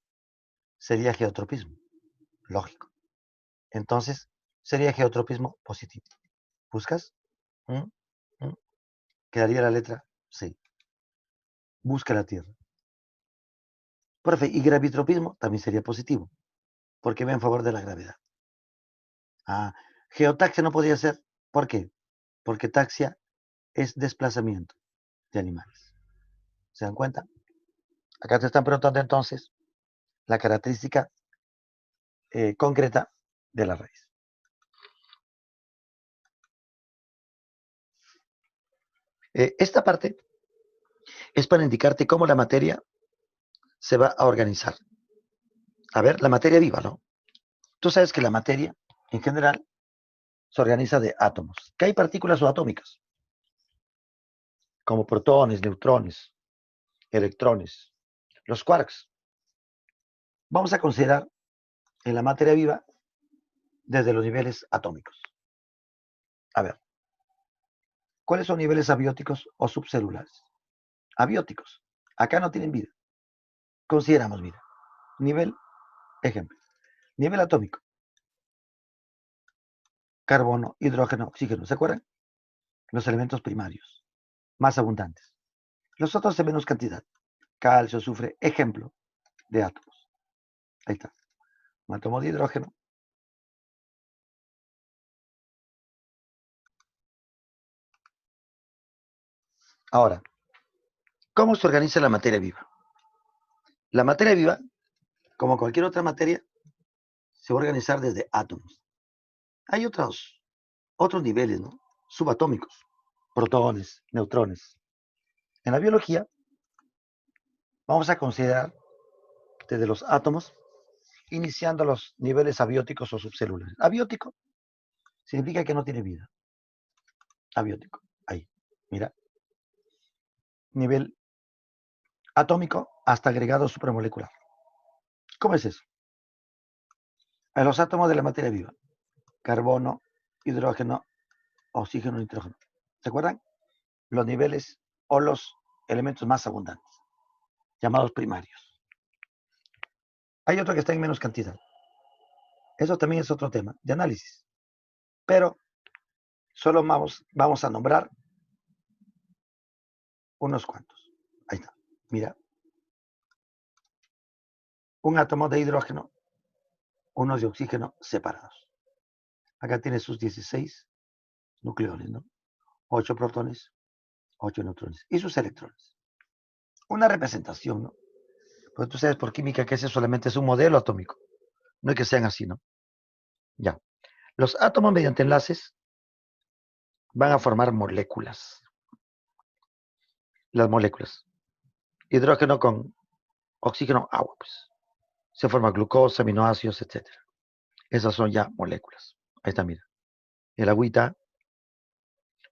sería geotropismo. Lógico. Entonces, sería geotropismo positivo. ¿Buscas? ¿Mm? ¿Mm? Quedaría la letra C. Busca la tierra. Profe, y gravitropismo también sería positivo, porque va en favor de la gravedad. Geotaxia no podría ser. ¿Por qué? Porque taxia es desplazamiento de animales. ¿Se dan cuenta? Acá te están preguntando entonces la característica concreta de la raíz. Esta parte es para indicarte cómo la materia se va a organizar. A ver, la materia viva, ¿no? Tú sabes que la materia, en general, se organiza de átomos, que hay partículas subatómicas, como protones, neutrones, electrones, los quarks. Vamos a considerar en la materia viva desde los niveles atómicos. A ver, ¿cuáles son niveles abióticos o subcelulares? Abióticos. Acá no tienen vida. Consideramos vida. Nivel, ejemplo. Nivel atómico. Carbono, hidrógeno, oxígeno. ¿Se acuerdan? Los elementos primarios, más abundantes. Los otros de menos cantidad. Calcio, azufre, ejemplo de átomos. Ahí está. Un átomo de hidrógeno. Ahora, ¿cómo se organiza la materia viva? La materia viva, como cualquier otra materia, se va a organizar desde átomos. Hay otros niveles, ¿no? Subatómicos, protones, neutrones. En la biología, vamos a considerar desde los átomos, iniciando los niveles abióticos o subcelulares. Abiótico significa que no tiene vida. Abiótico, ahí, mira. Nivel atómico hasta agregado supramolecular. ¿Cómo es eso? En los átomos de la materia viva. Carbono, hidrógeno, oxígeno, nitrógeno. ¿Se acuerdan? Los niveles o los elementos más abundantes, llamados primarios. Hay otro que está en menos cantidad. Eso también es otro tema de análisis. Pero solo vamos a nombrar unos cuantos. Ahí está. Mira. Un átomo de hidrógeno, unos de oxígeno separados. Acá tiene sus 16 nucleones, ¿no? 8 protones, 8 neutrones. Y sus electrones. Una representación, ¿no? Porque tú sabes por química que ese solamente es un modelo atómico. No es que sean así, ¿no? Ya. Los átomos mediante enlaces van a formar moléculas. Las moléculas. Hidrógeno con oxígeno, agua, pues. Se forma glucosa, aminoácidos, etc. Esas son ya moléculas. Ahí está, mira. El agüita,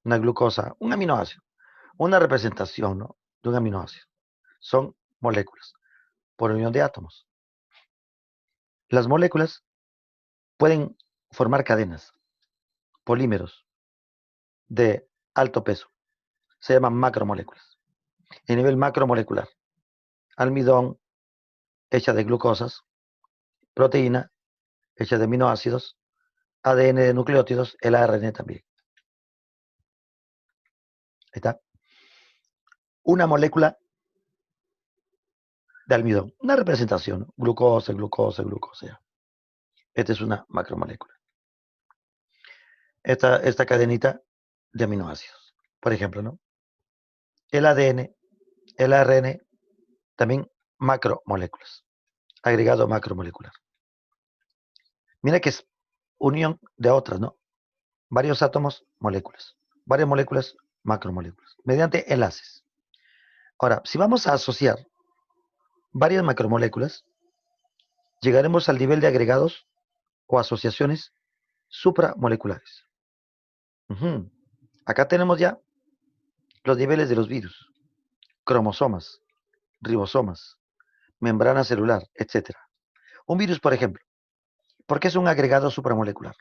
una glucosa, un aminoácido. Una representación, ¿no? De un aminoácido. Son moléculas por unión de átomos. Las moléculas pueden formar cadenas, polímeros de alto peso. Se llaman macromoléculas. A nivel macromolecular, almidón hecha de glucosas, proteína hecha de aminoácidos, ADN de nucleótidos, el ARN también. Ahí está. Una molécula de almidón. Una representación, ¿no? Glucosa, glucosa, glucosa. Esta es una macromolécula. Esta cadenita de aminoácidos. Por ejemplo, ¿no? El ADN, el ARN, también macromoléculas. Agregado macromolecular. Mira que es unión de otras, ¿no? Varios átomos, moléculas. Varias moléculas, macromoléculas. Mediante enlaces. Ahora, si vamos a asociar varias macromoléculas, llegaremos al nivel de agregados o asociaciones supramoleculares. Acá tenemos ya los niveles de los virus, cromosomas, ribosomas, membrana celular, etc. Un virus, por ejemplo, ¿por qué es un agregado supramolecular?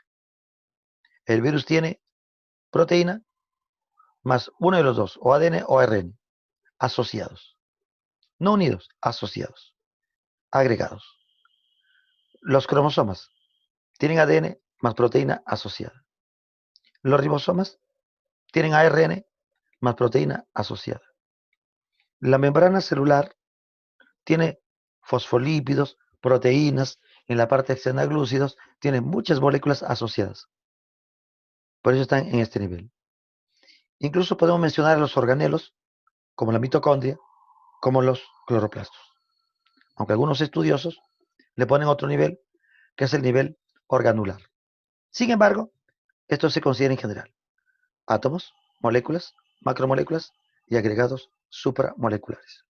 El virus tiene proteína más uno de los dos, o ADN o ARN, asociados. No unidos, asociados, agregados. Los cromosomas tienen ADN más proteína asociada. Los ribosomas tienen ARN más proteína asociada. La membrana celular tiene fosfolípidos, proteínas, en la parte externa glúcidos, tiene muchas moléculas asociadas. Por eso están en este nivel. Incluso podemos mencionar a los organelos, como la mitocondria, como los cloroplastos. Aunque algunos estudiosos le ponen otro nivel, que es el nivel organular. Sin embargo, esto se considera en general átomos, moléculas, macromoléculas y agregados supramoleculares.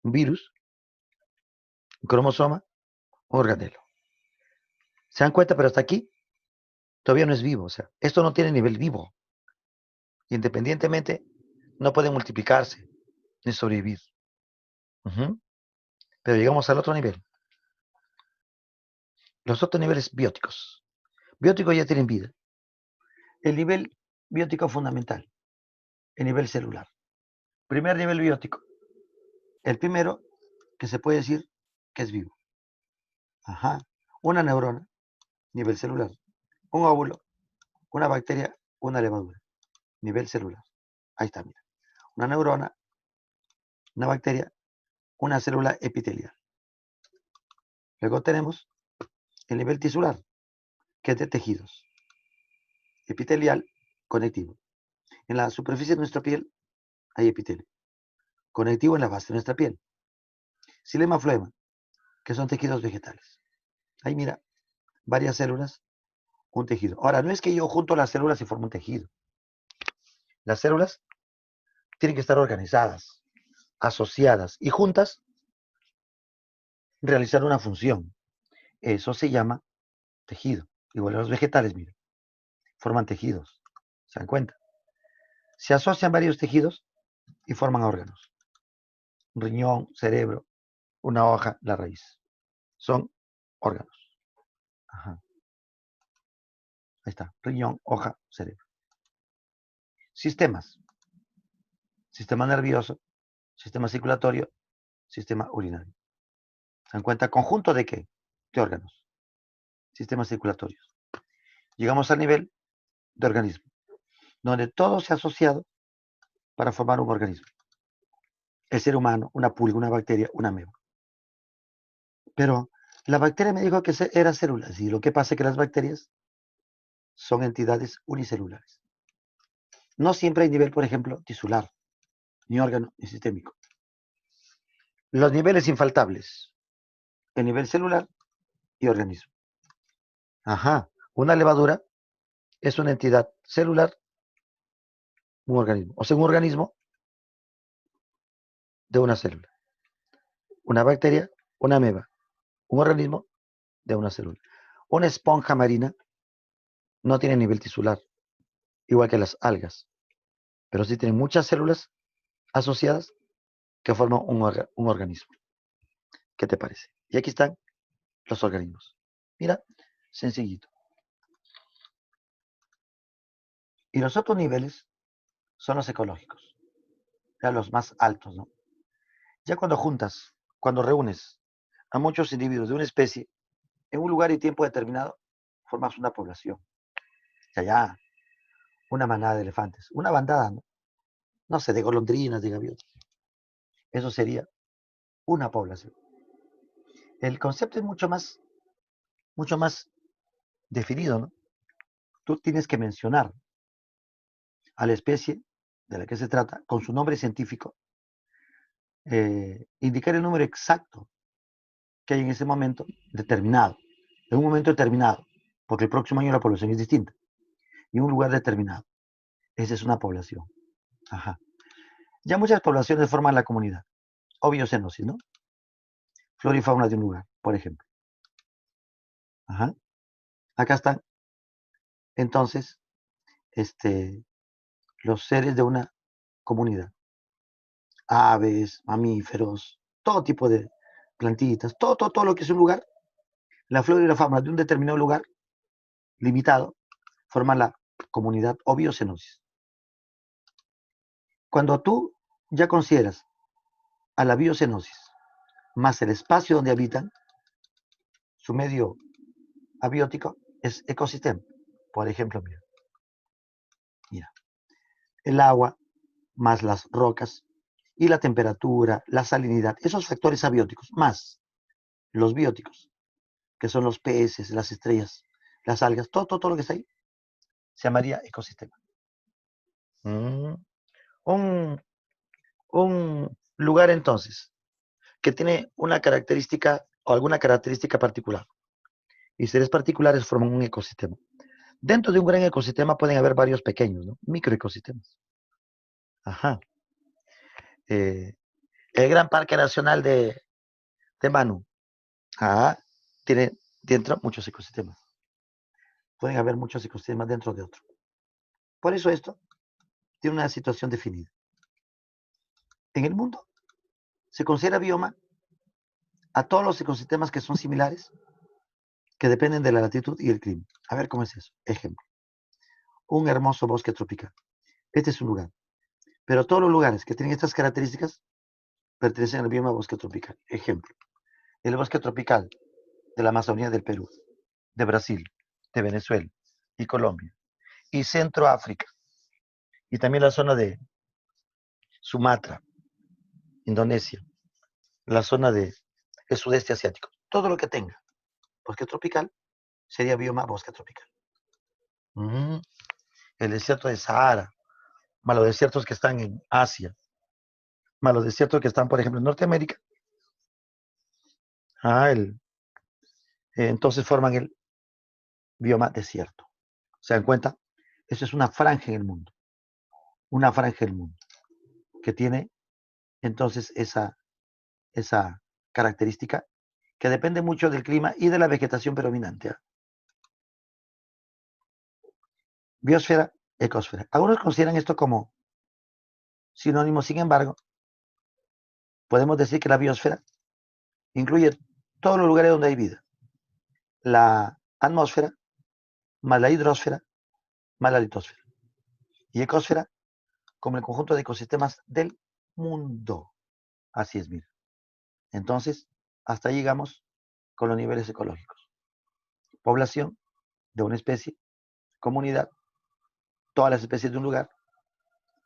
Un virus, un cromosoma, un organelo. ¿Se dan cuenta? Pero hasta aquí todavía no es vivo. O sea, esto no tiene nivel vivo. Independientemente, no pueden multiplicarse ni sobrevivir. Pero llegamos al otro nivel. Los otros niveles bióticos. Bióticos ya tienen vida. El nivel biótico fundamental. El nivel celular. Primer nivel biótico. El primero que se puede decir que es vivo. Una neurona, nivel celular. Un óvulo, una bacteria, una levadura, nivel celular. Ahí está, mira. Una neurona, una bacteria, una célula epitelial. Luego tenemos el nivel tisular, que es de tejidos. Epitelial, conectivo. En la superficie de nuestra piel hay epitelio. Conectivo en la base de nuestra piel. Xilema, floema, que son tejidos vegetales. Ahí mira, varias células, un tejido. Ahora, no es que yo junto las células y formo un tejido. Las células tienen que estar organizadas, asociadas y juntas realizar una función. Eso se llama tejido. Igual a los vegetales, miren, forman tejidos. ¿Se dan cuenta? Se asocian varios tejidos y forman órganos. Un riñón, cerebro, una hoja, la raíz. Son órganos. Ahí está. Riñón, hoja, cerebro. Sistemas. Sistema nervioso, sistema circulatorio, sistema urinario. ¿Se dan cuenta? ¿Conjunto de qué? De órganos. Sistemas circulatorios. Llegamos al nivel de organismo, donde todo se ha asociado para formar un organismo. El ser humano, una pulga, una bacteria, una ameba. Pero la bacteria me dijo que era células, y lo que pasa es que las bacterias son entidades unicelulares. No siempre hay nivel, por ejemplo, tisular, ni órgano, ni sistémico. Los niveles infaltables, el nivel celular y organismo. Una levadura es una entidad celular, un organismo. O sea, un organismo de una célula. Una bacteria, una ameba. Un organismo de una célula. Una esponja marina no tiene nivel tisular, igual que las algas, pero sí tiene muchas células asociadas que forman un organismo. ¿Qué te parece? Y aquí están los organismos. Mira, sencillito. Y los otros niveles son los ecológicos, ya los más altos, ¿no? Ya cuando juntas, cuando reúnes a muchos individuos de una especie en un lugar y tiempo determinado, formas una población. O sea, ya una manada de elefantes, una bandada, ¿no? No sé, de golondrinas, de gaviotas. Eso sería una población. El concepto es mucho más definido, ¿no? Tú tienes que mencionar a la especie de la que se trata con su nombre científico, indicar el número exacto que hay en ese momento determinado, en un momento determinado, porque el próximo año la población es distinta, y un lugar determinado. Esa es una población. Ya muchas poblaciones forman la comunidad, o biocenosis, ¿no? Flora y fauna de un lugar, por ejemplo. Acá están, entonces, los seres de una comunidad. Aves, mamíferos, todo tipo de plantitas, todo lo que es un lugar, la flora y la fauna de un determinado lugar limitado, forman la comunidad o biocenosis. Cuando tú ya consideras a la biocenosis más el espacio donde habitan, su medio abiótico es ecosistema. Por ejemplo, mira, el agua más las rocas y la temperatura, la salinidad, esos factores abióticos, más los bióticos, que son los peces, las estrellas, las algas, todo lo que está ahí, se llamaría ecosistema. Un, un lugar entonces que tiene una característica o alguna característica particular, y seres particulares forman un ecosistema. Dentro de un gran ecosistema pueden haber varios pequeños, ¿no? Microecosistemas. Ajá. Eh, el Gran Parque Nacional de Manu. Ah, tiene dentro muchos ecosistemas. Pueden haber muchos ecosistemas dentro de otro. Por eso esto tiene una situación definida. En el mundo se considera bioma a todos los ecosistemas que son similares, que dependen de la latitud y el clima. A ver cómo es eso. Ejemplo, un hermoso bosque tropical. Este es un lugar. Pero todos los lugares que tienen estas características pertenecen al bioma bosque tropical. Ejemplo, el bosque tropical de la Amazonía del Perú, de Brasil, de Venezuela y Colombia, y Centroáfrica, y también la zona de Sumatra, Indonesia, la zona del sudeste asiático. Todo lo que tenga bosque tropical sería bioma bosque tropical. Mm, el desierto de Sahara, más los desiertos que están en Asia, más los desiertos que están, por ejemplo, en Norteamérica, entonces forman el bioma desierto. ¿Se dan cuenta? Eso es una franja en el mundo, una franja del mundo, que tiene entonces esa característica que depende mucho del clima y de la vegetación predominante. Biosfera, ecosfera. Algunos consideran esto como sinónimo, sin embargo, podemos decir que la biosfera incluye todos los lugares donde hay vida. La atmósfera, más la hidrosfera, más la litosfera. Y ecosfera como el conjunto de ecosistemas del mundo. Así es, mira. Entonces, hasta ahí llegamos con los niveles ecológicos. Población de una especie, comunidad, todas las especies de un lugar,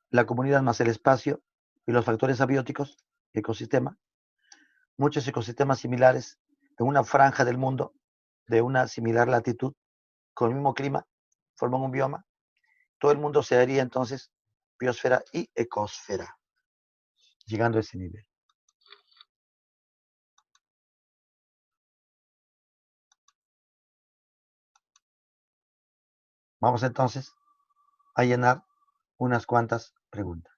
la comunidad más el espacio y los factores abióticos, ecosistema, muchos ecosistemas similares en una franja del mundo de una similar latitud, con el mismo clima, forman un bioma. Todo el mundo se haría entonces biosfera y ecosfera, llegando a ese nivel. Vamos entonces a llenar unas cuantas preguntas.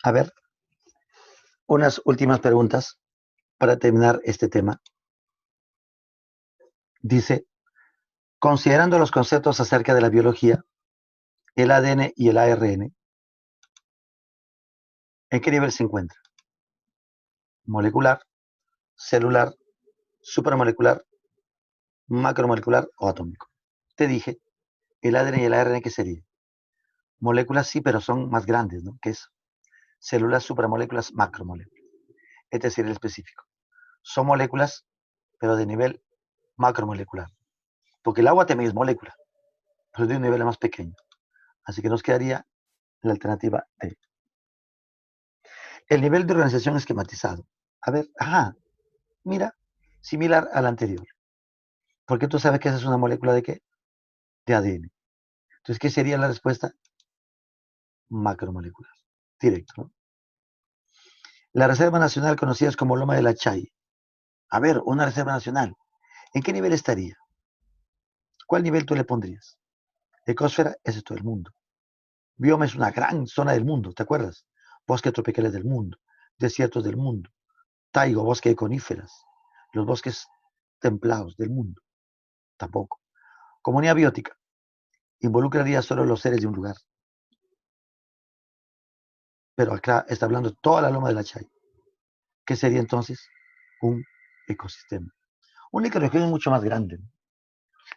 A ver, unas últimas preguntas para terminar este tema. Dice, considerando los conceptos acerca de la biología, el ADN y el ARN, ¿en qué nivel se encuentra? ¿Molecular, celular, supramolecular, macromolecular o atómico? Te dije, el ADN y el ARN, ¿qué sería? Moléculas sí, pero son más grandes, ¿no? ¿Qué es? Células, supramoléculas, macromoléculas. Este sería el específico. Son moléculas, pero de nivel macromolecular. Porque el agua también es molécula, pero de un nivel más pequeño. Así que nos quedaría la alternativa D. El nivel de organización esquematizado. A ver, ajá, mira, similar al anterior. Porque tú sabes que esa es una molécula de qué? De ADN. Entonces, ¿qué sería la respuesta? Macromolecular. Directo, ¿no? La Reserva Nacional conocida como Loma de la Chay. A ver, una reserva nacional. ¿En qué nivel estaría? ¿Cuál nivel tú le pondrías? Ecosfera, ese es todo el mundo. Bioma es una gran zona del mundo, ¿te acuerdas? Bosques tropicales del mundo, desiertos del mundo, taigo, bosque de coníferas, los bosques templados del mundo, tampoco. Comunidad biótica, involucraría solo los seres de un lugar. Pero acá está hablando toda la loma de la Chay. ¿Qué sería entonces? Un ecosistema. Una ecorregión es mucho más grande.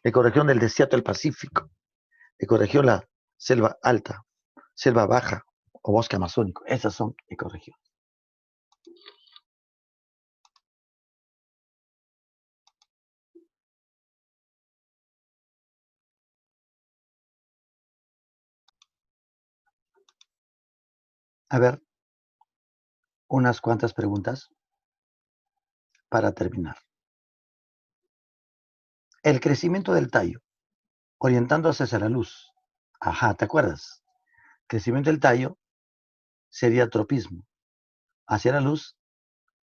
Ecorregión del desierto del Pacífico, ecorregión la selva alta, selva baja o bosque amazónico. Esas son ecorregiones. A ver, unas cuantas preguntas para terminar. El crecimiento del tallo, orientándose hacia la luz. Ajá, ¿te acuerdas? Crecimiento del tallo sería tropismo. hacia la luz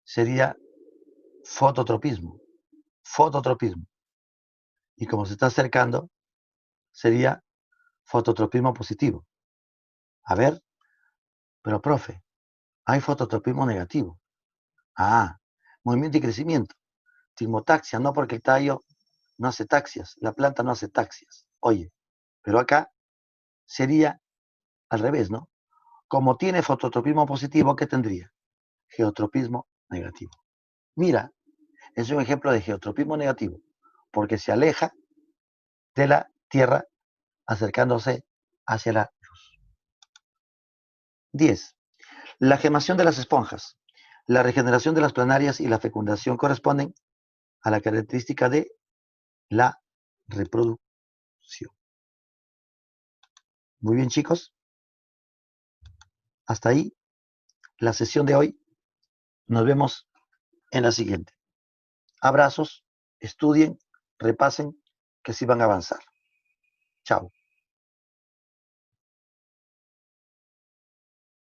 sería fototropismo. Fototropismo. Y como se está acercando, sería fototropismo positivo. A ver, pero profe, hay fototropismo negativo. Ah, movimiento y crecimiento. Timmotaxia, no, porque el tallo no hace taxias, la planta no hace taxias. Oye, pero acá sería al revés, ¿no? Como tiene fototropismo positivo, ¿qué tendría? Geotropismo negativo. Mira, es un ejemplo de geotropismo negativo, porque se aleja de la Tierra acercándose hacia la luz. 10. La gemación de las esponjas. La regeneración de las planarias y la fecundación corresponden a la característica de la reproducción. Muy bien, chicos. Hasta ahí la sesión de hoy. Nos vemos en la siguiente. Abrazos, estudien, repasen, que sí van a avanzar. Chao.